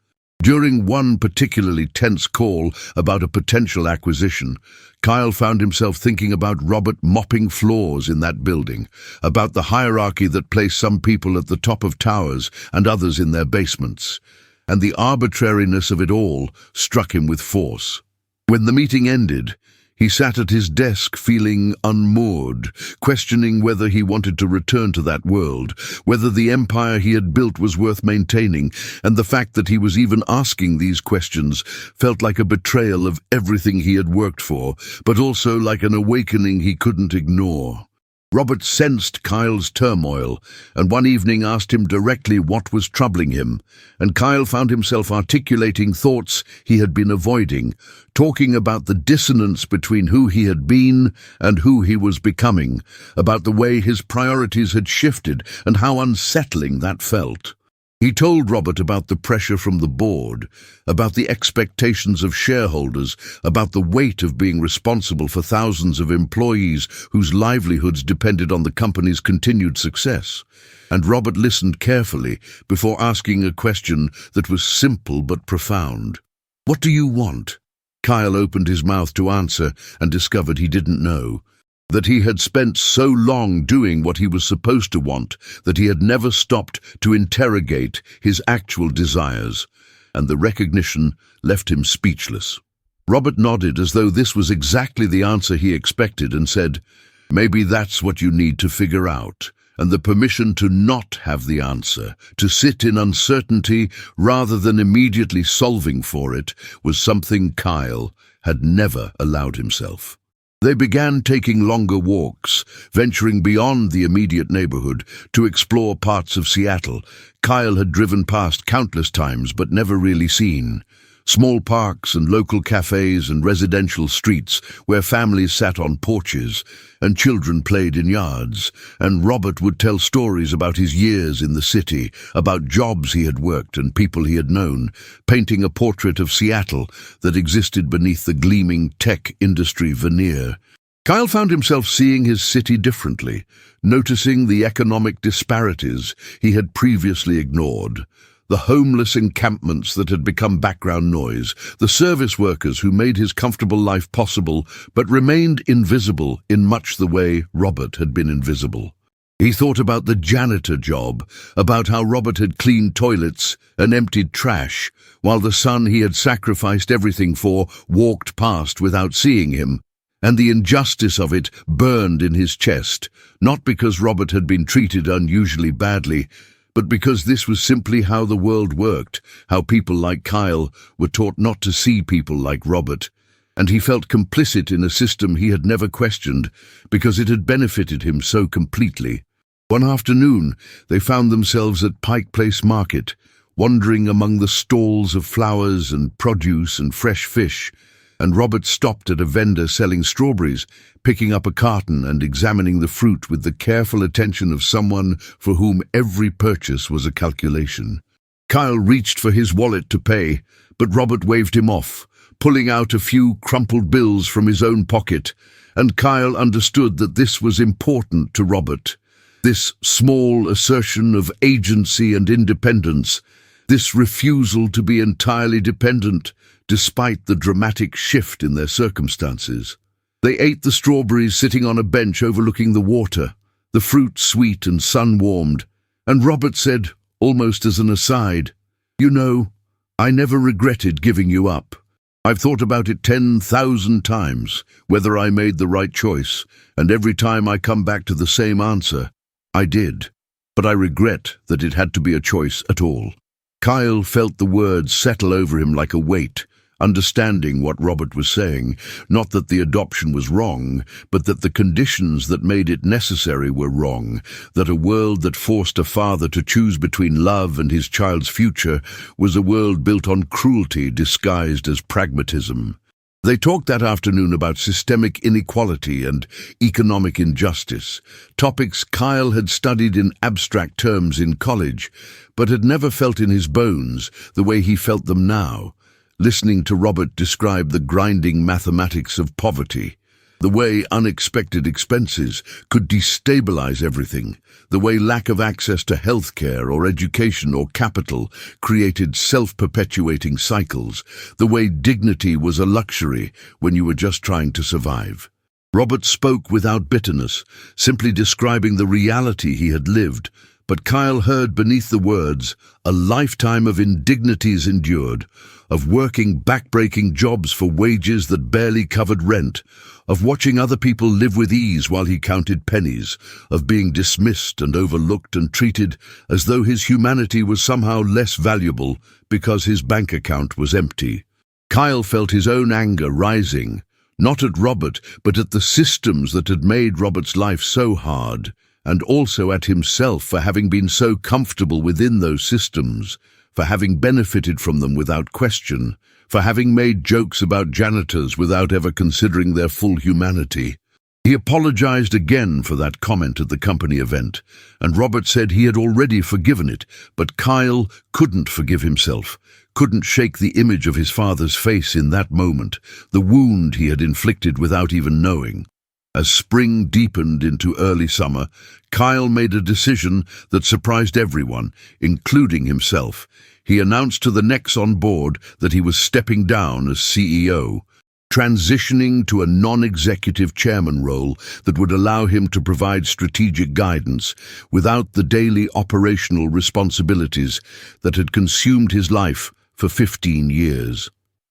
During one particularly tense call about a potential acquisition, Kyle found himself thinking about Robert mopping floors in that building, about the hierarchy that placed some people at the top of towers and others in their basements, and the arbitrariness of it all struck him with force. When the meeting ended, he sat at his desk feeling unmoored, questioning whether he wanted to return to that world, whether the empire he had built was worth maintaining, and the fact that he was even asking these questions felt like a betrayal of everything he had worked for, but also like an awakening he couldn't ignore. Robert sensed Kyle's turmoil, and one evening asked him directly what was troubling him, and Kyle found himself articulating thoughts he had been avoiding, talking about the dissonance between who he had been and who he was becoming, about the way his priorities had shifted and how unsettling that felt. He told Robert about the pressure from the board, about the expectations of shareholders, about the weight of being responsible for thousands of employees whose livelihoods depended on the company's continued success. And Robert listened carefully before asking a question that was simple but profound. "What do you want?" Kyle opened his mouth to answer and discovered he didn't know. That he had spent so long doing what he was supposed to want that he had never stopped to interrogate his actual desires, and the recognition left him speechless. Robert nodded as though this was exactly the answer he expected and said, "Maybe that's what you need to figure out," and the permission to not have the answer, to sit in uncertainty rather than immediately solving for it, was something Kyle had never allowed himself. They began taking longer walks, venturing beyond the immediate neighborhood to explore parts of Seattle Kyle had driven past countless times but never really seen. Small parks and local cafes and residential streets where families sat on porches and children played in yards, and Robert would tell stories about his years in the city, about jobs he had worked and people he had known, painting a portrait of Seattle that existed beneath the gleaming tech industry veneer. Kyle found himself seeing his city differently, noticing the economic disparities he had previously ignored, The homeless encampments that had become background noise, the service workers who made his comfortable life possible but remained invisible in much the way Robert had been invisible. He thought about the janitor job, about how Robert had cleaned toilets and emptied trash, while the son he had sacrificed everything for walked past without seeing him, and the injustice of it burned in his chest, not because Robert had been treated unusually badly, but because this was simply how the world worked, how people like Kyle were taught not to see people like Robert, and he felt complicit in a system he had never questioned because it had benefited him so completely. One afternoon, they found themselves at Pike Place Market, wandering among the stalls of flowers and produce and fresh fish, and Robert stopped at a vendor selling strawberries, picking up a carton and examining the fruit with the careful attention of someone for whom every purchase was a calculation. Kyle reached for his wallet to pay, but Robert waved him off, pulling out a few crumpled bills from his own pocket, and Kyle understood that this was important to Robert. This small assertion of agency and independence, this refusal to be entirely dependent, despite the dramatic shift in their circumstances. They ate the strawberries sitting on a bench overlooking the water, the fruit sweet and sun-warmed, and Robert said, almost as an aside, "You know, I never regretted giving you up. I've thought about it 10,000 times, whether I made the right choice, and every time I come back to the same answer. I did, but I regret that it had to be a choice at all." Kyle felt the words settle over him like a weight, understanding what Robert was saying, not that the adoption was wrong, but that the conditions that made it necessary were wrong, that a world that forced a father to choose between love and his child's future was a world built on cruelty disguised as pragmatism. They talked that afternoon about systemic inequality and economic injustice, topics Kyle had studied in abstract terms in college, but had never felt in his bones the way he felt them now, listening to Robert describe the grinding mathematics of poverty, the way unexpected expenses could destabilize everything, the way lack of access to healthcare or education or capital created self-perpetuating cycles, the way dignity was a luxury when you were just trying to survive. Robert spoke without bitterness, simply describing the reality he had lived, but Kyle heard beneath the words a lifetime of indignities endured, of working back-breaking jobs for wages that barely covered rent, of watching other people live with ease while he counted pennies, of being dismissed and overlooked and treated as though his humanity was somehow less valuable because his bank account was empty. Kyle felt his own anger rising, not at Robert, but at the systems that had made Robert's life so hard, and also at himself for having been so comfortable within those systems, for having benefited from them without question, for having made jokes about janitors without ever considering their full humanity. He apologized again for that comment at the company event, and Robert said he had already forgiven it, but Kyle couldn't forgive himself, couldn't shake the image of his father's face in that moment, the wound he had inflicted without even knowing. As spring deepened into early summer, Kyle made a decision that surprised everyone, including himself. He announced to the next on board that he was stepping down as CEO, transitioning to a non-executive chairman role that would allow him to provide strategic guidance without the daily operational responsibilities that had consumed his life for 15 years.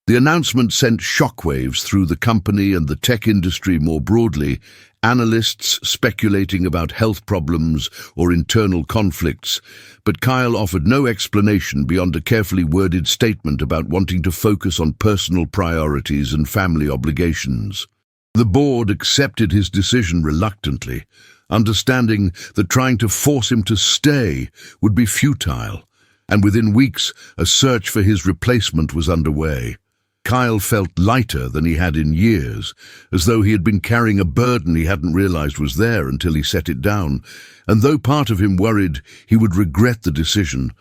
The announcement sent shockwaves through the company and the tech industry more broadly, analysts speculating about health problems or internal conflicts, but Kyle offered no explanation beyond a carefully worded statement about wanting to focus on personal priorities and family obligations. The board accepted his decision reluctantly, understanding that trying to force him to stay would be futile, and within weeks a search for his replacement was underway. Kyle felt lighter than he had in years, as though he had been carrying a burden he hadn't realized was there until he set it down, and though part of him worried he would regret the decision,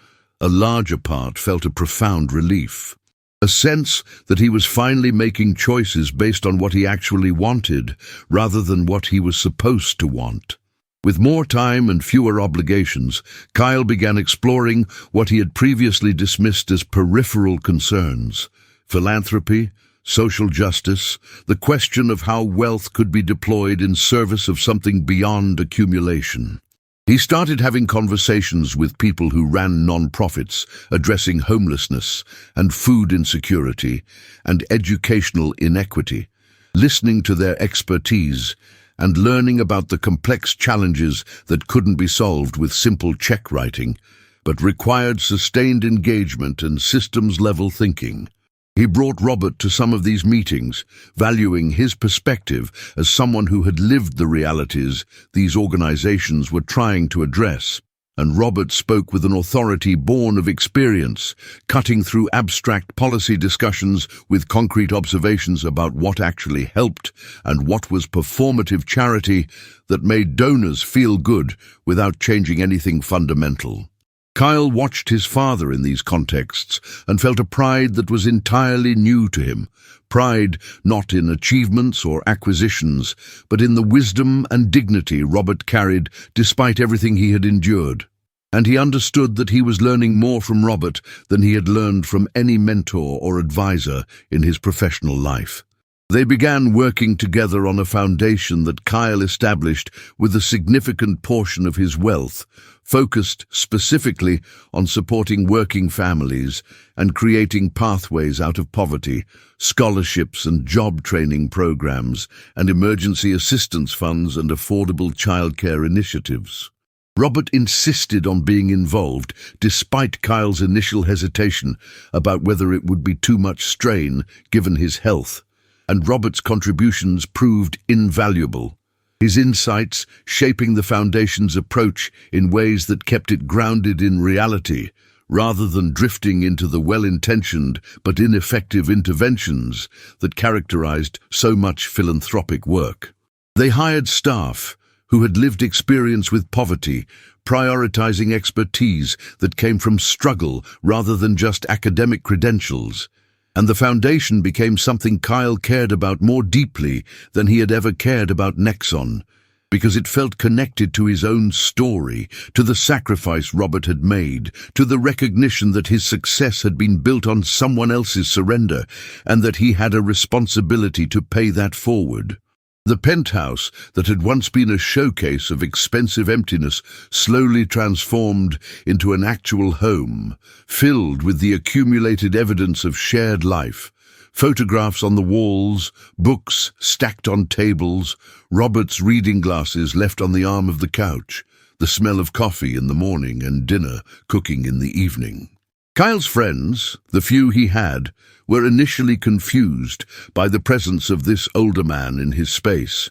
a larger part felt a profound relief. A sense that he was finally making choices based on what he actually wanted, rather than what he was supposed to want. With more time and fewer obligations, Kyle began exploring what he had previously dismissed as peripheral concerns: philanthropy, social justice, the question of how wealth could be deployed in service of something beyond accumulation. He started having conversations with people who ran non-profits addressing homelessness and food insecurity and educational inequity, listening to their expertise and learning about the complex challenges that couldn't be solved with simple check writing, but required sustained engagement and systems-level thinking. He brought Robert to some of these meetings, valuing his perspective as someone who had lived the realities these organizations were trying to address. And Robert spoke with an authority born of experience, cutting through abstract policy discussions with concrete observations about what actually helped and what was performative charity that made donors feel good without changing anything fundamental. Kyle watched his father in these contexts and felt a pride that was entirely new to him. Pride not in achievements or acquisitions, but in the wisdom and dignity Robert carried despite everything he had endured. And he understood that he was learning more from Robert than he had learned from any mentor or advisor in his professional life. They began working together on a foundation that Kyle established with a significant portion of his wealth, focused specifically on supporting working families and creating pathways out of poverty, scholarships and job training programs, and emergency assistance funds and affordable childcare initiatives. Robert insisted on being involved, despite Kyle's initial hesitation about whether it would be too much strain given his health, and Robert's contributions proved invaluable. His insights shaping the Foundation's approach in ways that kept it grounded in reality, rather than drifting into the well-intentioned but ineffective interventions that characterized so much philanthropic work. They hired staff who had lived experience with poverty, prioritizing expertise that came from struggle rather than just academic credentials. And the Foundation became something Kyle cared about more deeply than he had ever cared about Nexon, because it felt connected to his own story, to the sacrifice Robert had made, to the recognition that his success had been built on someone else's surrender, and that he had a responsibility to pay that forward. The penthouse that had once been a showcase of expensive emptiness slowly transformed into an actual home, filled with the accumulated evidence of shared life. Photographs on the walls, books stacked on tables, Robert's reading glasses left on the arm of the couch, the smell of coffee in the morning and dinner cooking in the evening. Kyle's friends, the few he had, were initially confused by the presence of this older man in his space,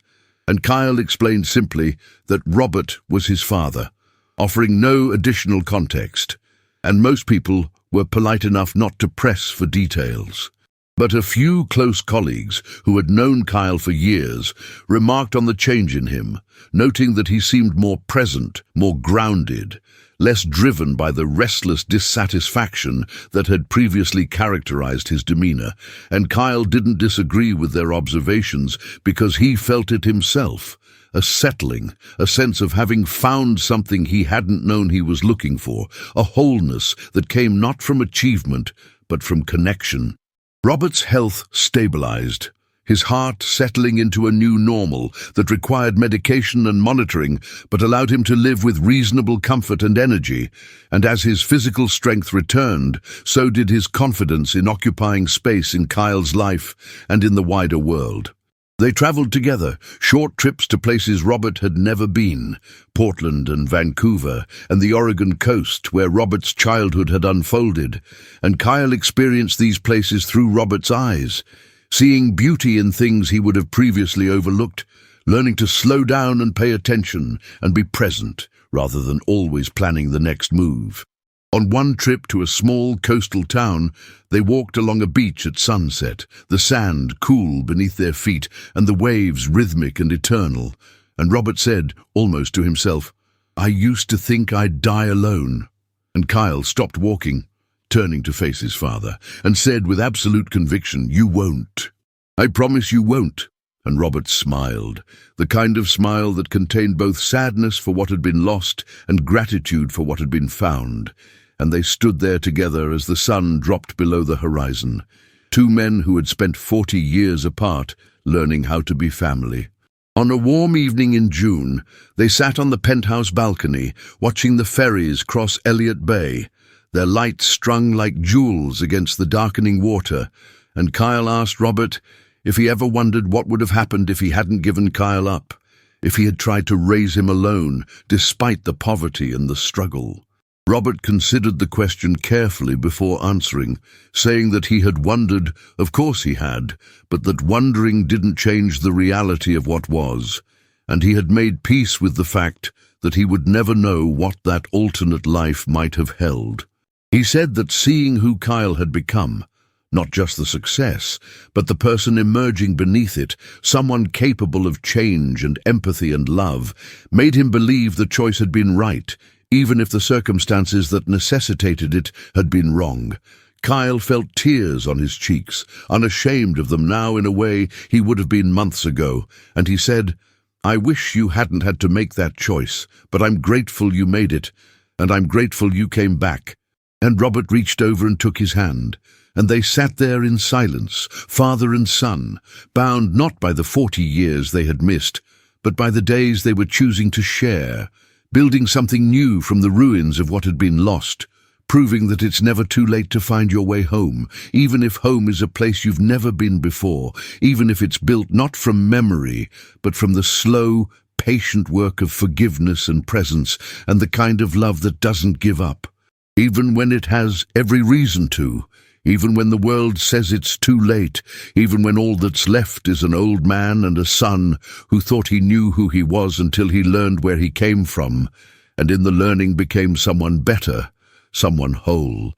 and Kyle explained simply that Robert was his father, offering no additional context, and most people were polite enough not to press for details. But a few close colleagues who had known Kyle for years remarked on the change in him, noting that he seemed more present, more grounded, less driven by the restless dissatisfaction that had previously characterized his demeanor, and Kyle didn't disagree with their observations because he felt it himself, a settling, a sense of having found something he hadn't known he was looking for, a wholeness that came not from achievement, but from connection. Robert's health stabilized, his heart settling into a new normal that required medication and monitoring but allowed him to live with reasonable comfort and energy, and as his physical strength returned, so did his confidence in occupying space in Kyle's life and in the wider world. They traveled together, short trips to places Robert had never been, Portland and Vancouver, and the Oregon coast where Robert's childhood had unfolded, and Kyle experienced these places through Robert's eyes, seeing beauty in things he would have previously overlooked, learning to slow down and pay attention and be present rather than always planning the next move. On one trip to a small coastal town, they walked along a beach at sunset, the sand cool beneath their feet and the waves rhythmic and eternal. And Robert said, almost to himself, "I used to think I'd die alone." And Kyle stopped walking, turning to face his father, and said with absolute conviction, "You won't. I promise you won't." and Robert smiled, the kind of smile that contained both sadness for what had been lost and gratitude for what had been found. And they stood there together as the sun dropped below the horizon, two men who had spent 40 years apart, learning how to be family. On a warm evening in June, they sat on the penthouse balcony, watching the ferries cross Elliott Bay, their lights strung like jewels against the darkening water, and Kyle asked Robert if he ever wondered what would have happened if he hadn't given Kyle up, if he had tried to raise him alone, despite the poverty and the struggle. Robert considered the question carefully before answering, saying that he had wondered, of course he had, but that wondering didn't change the reality of what was, and he had made peace with the fact that he would never know what that alternate life might have held. He said that seeing who Kyle had become, not just the success, but the person emerging beneath it, someone capable of change and empathy and love, made him believe the choice had been right, even if the circumstances that necessitated it had been wrong. Kyle felt tears on his cheeks, unashamed of them now in a way he would have been months ago, and he said, "I wish you hadn't had to make that choice, but I'm grateful you made it, and I'm grateful you came back." And Robert reached over and took his hand, and they sat there in silence, father and son, bound not by the 40 years they had missed, but by the days they were choosing to share, building something new from the ruins of what had been lost, proving that it's never too late to find your way home, even if home is a place you've never been before, even if it's built not from memory, but from the slow, patient work of forgiveness and presence, and the kind of love that doesn't give up, even when it has every reason to, even when the world says it's too late, even when all that's left is an old man and a son who thought he knew who he was until he learned where he came from, and in the learning became someone better, someone whole.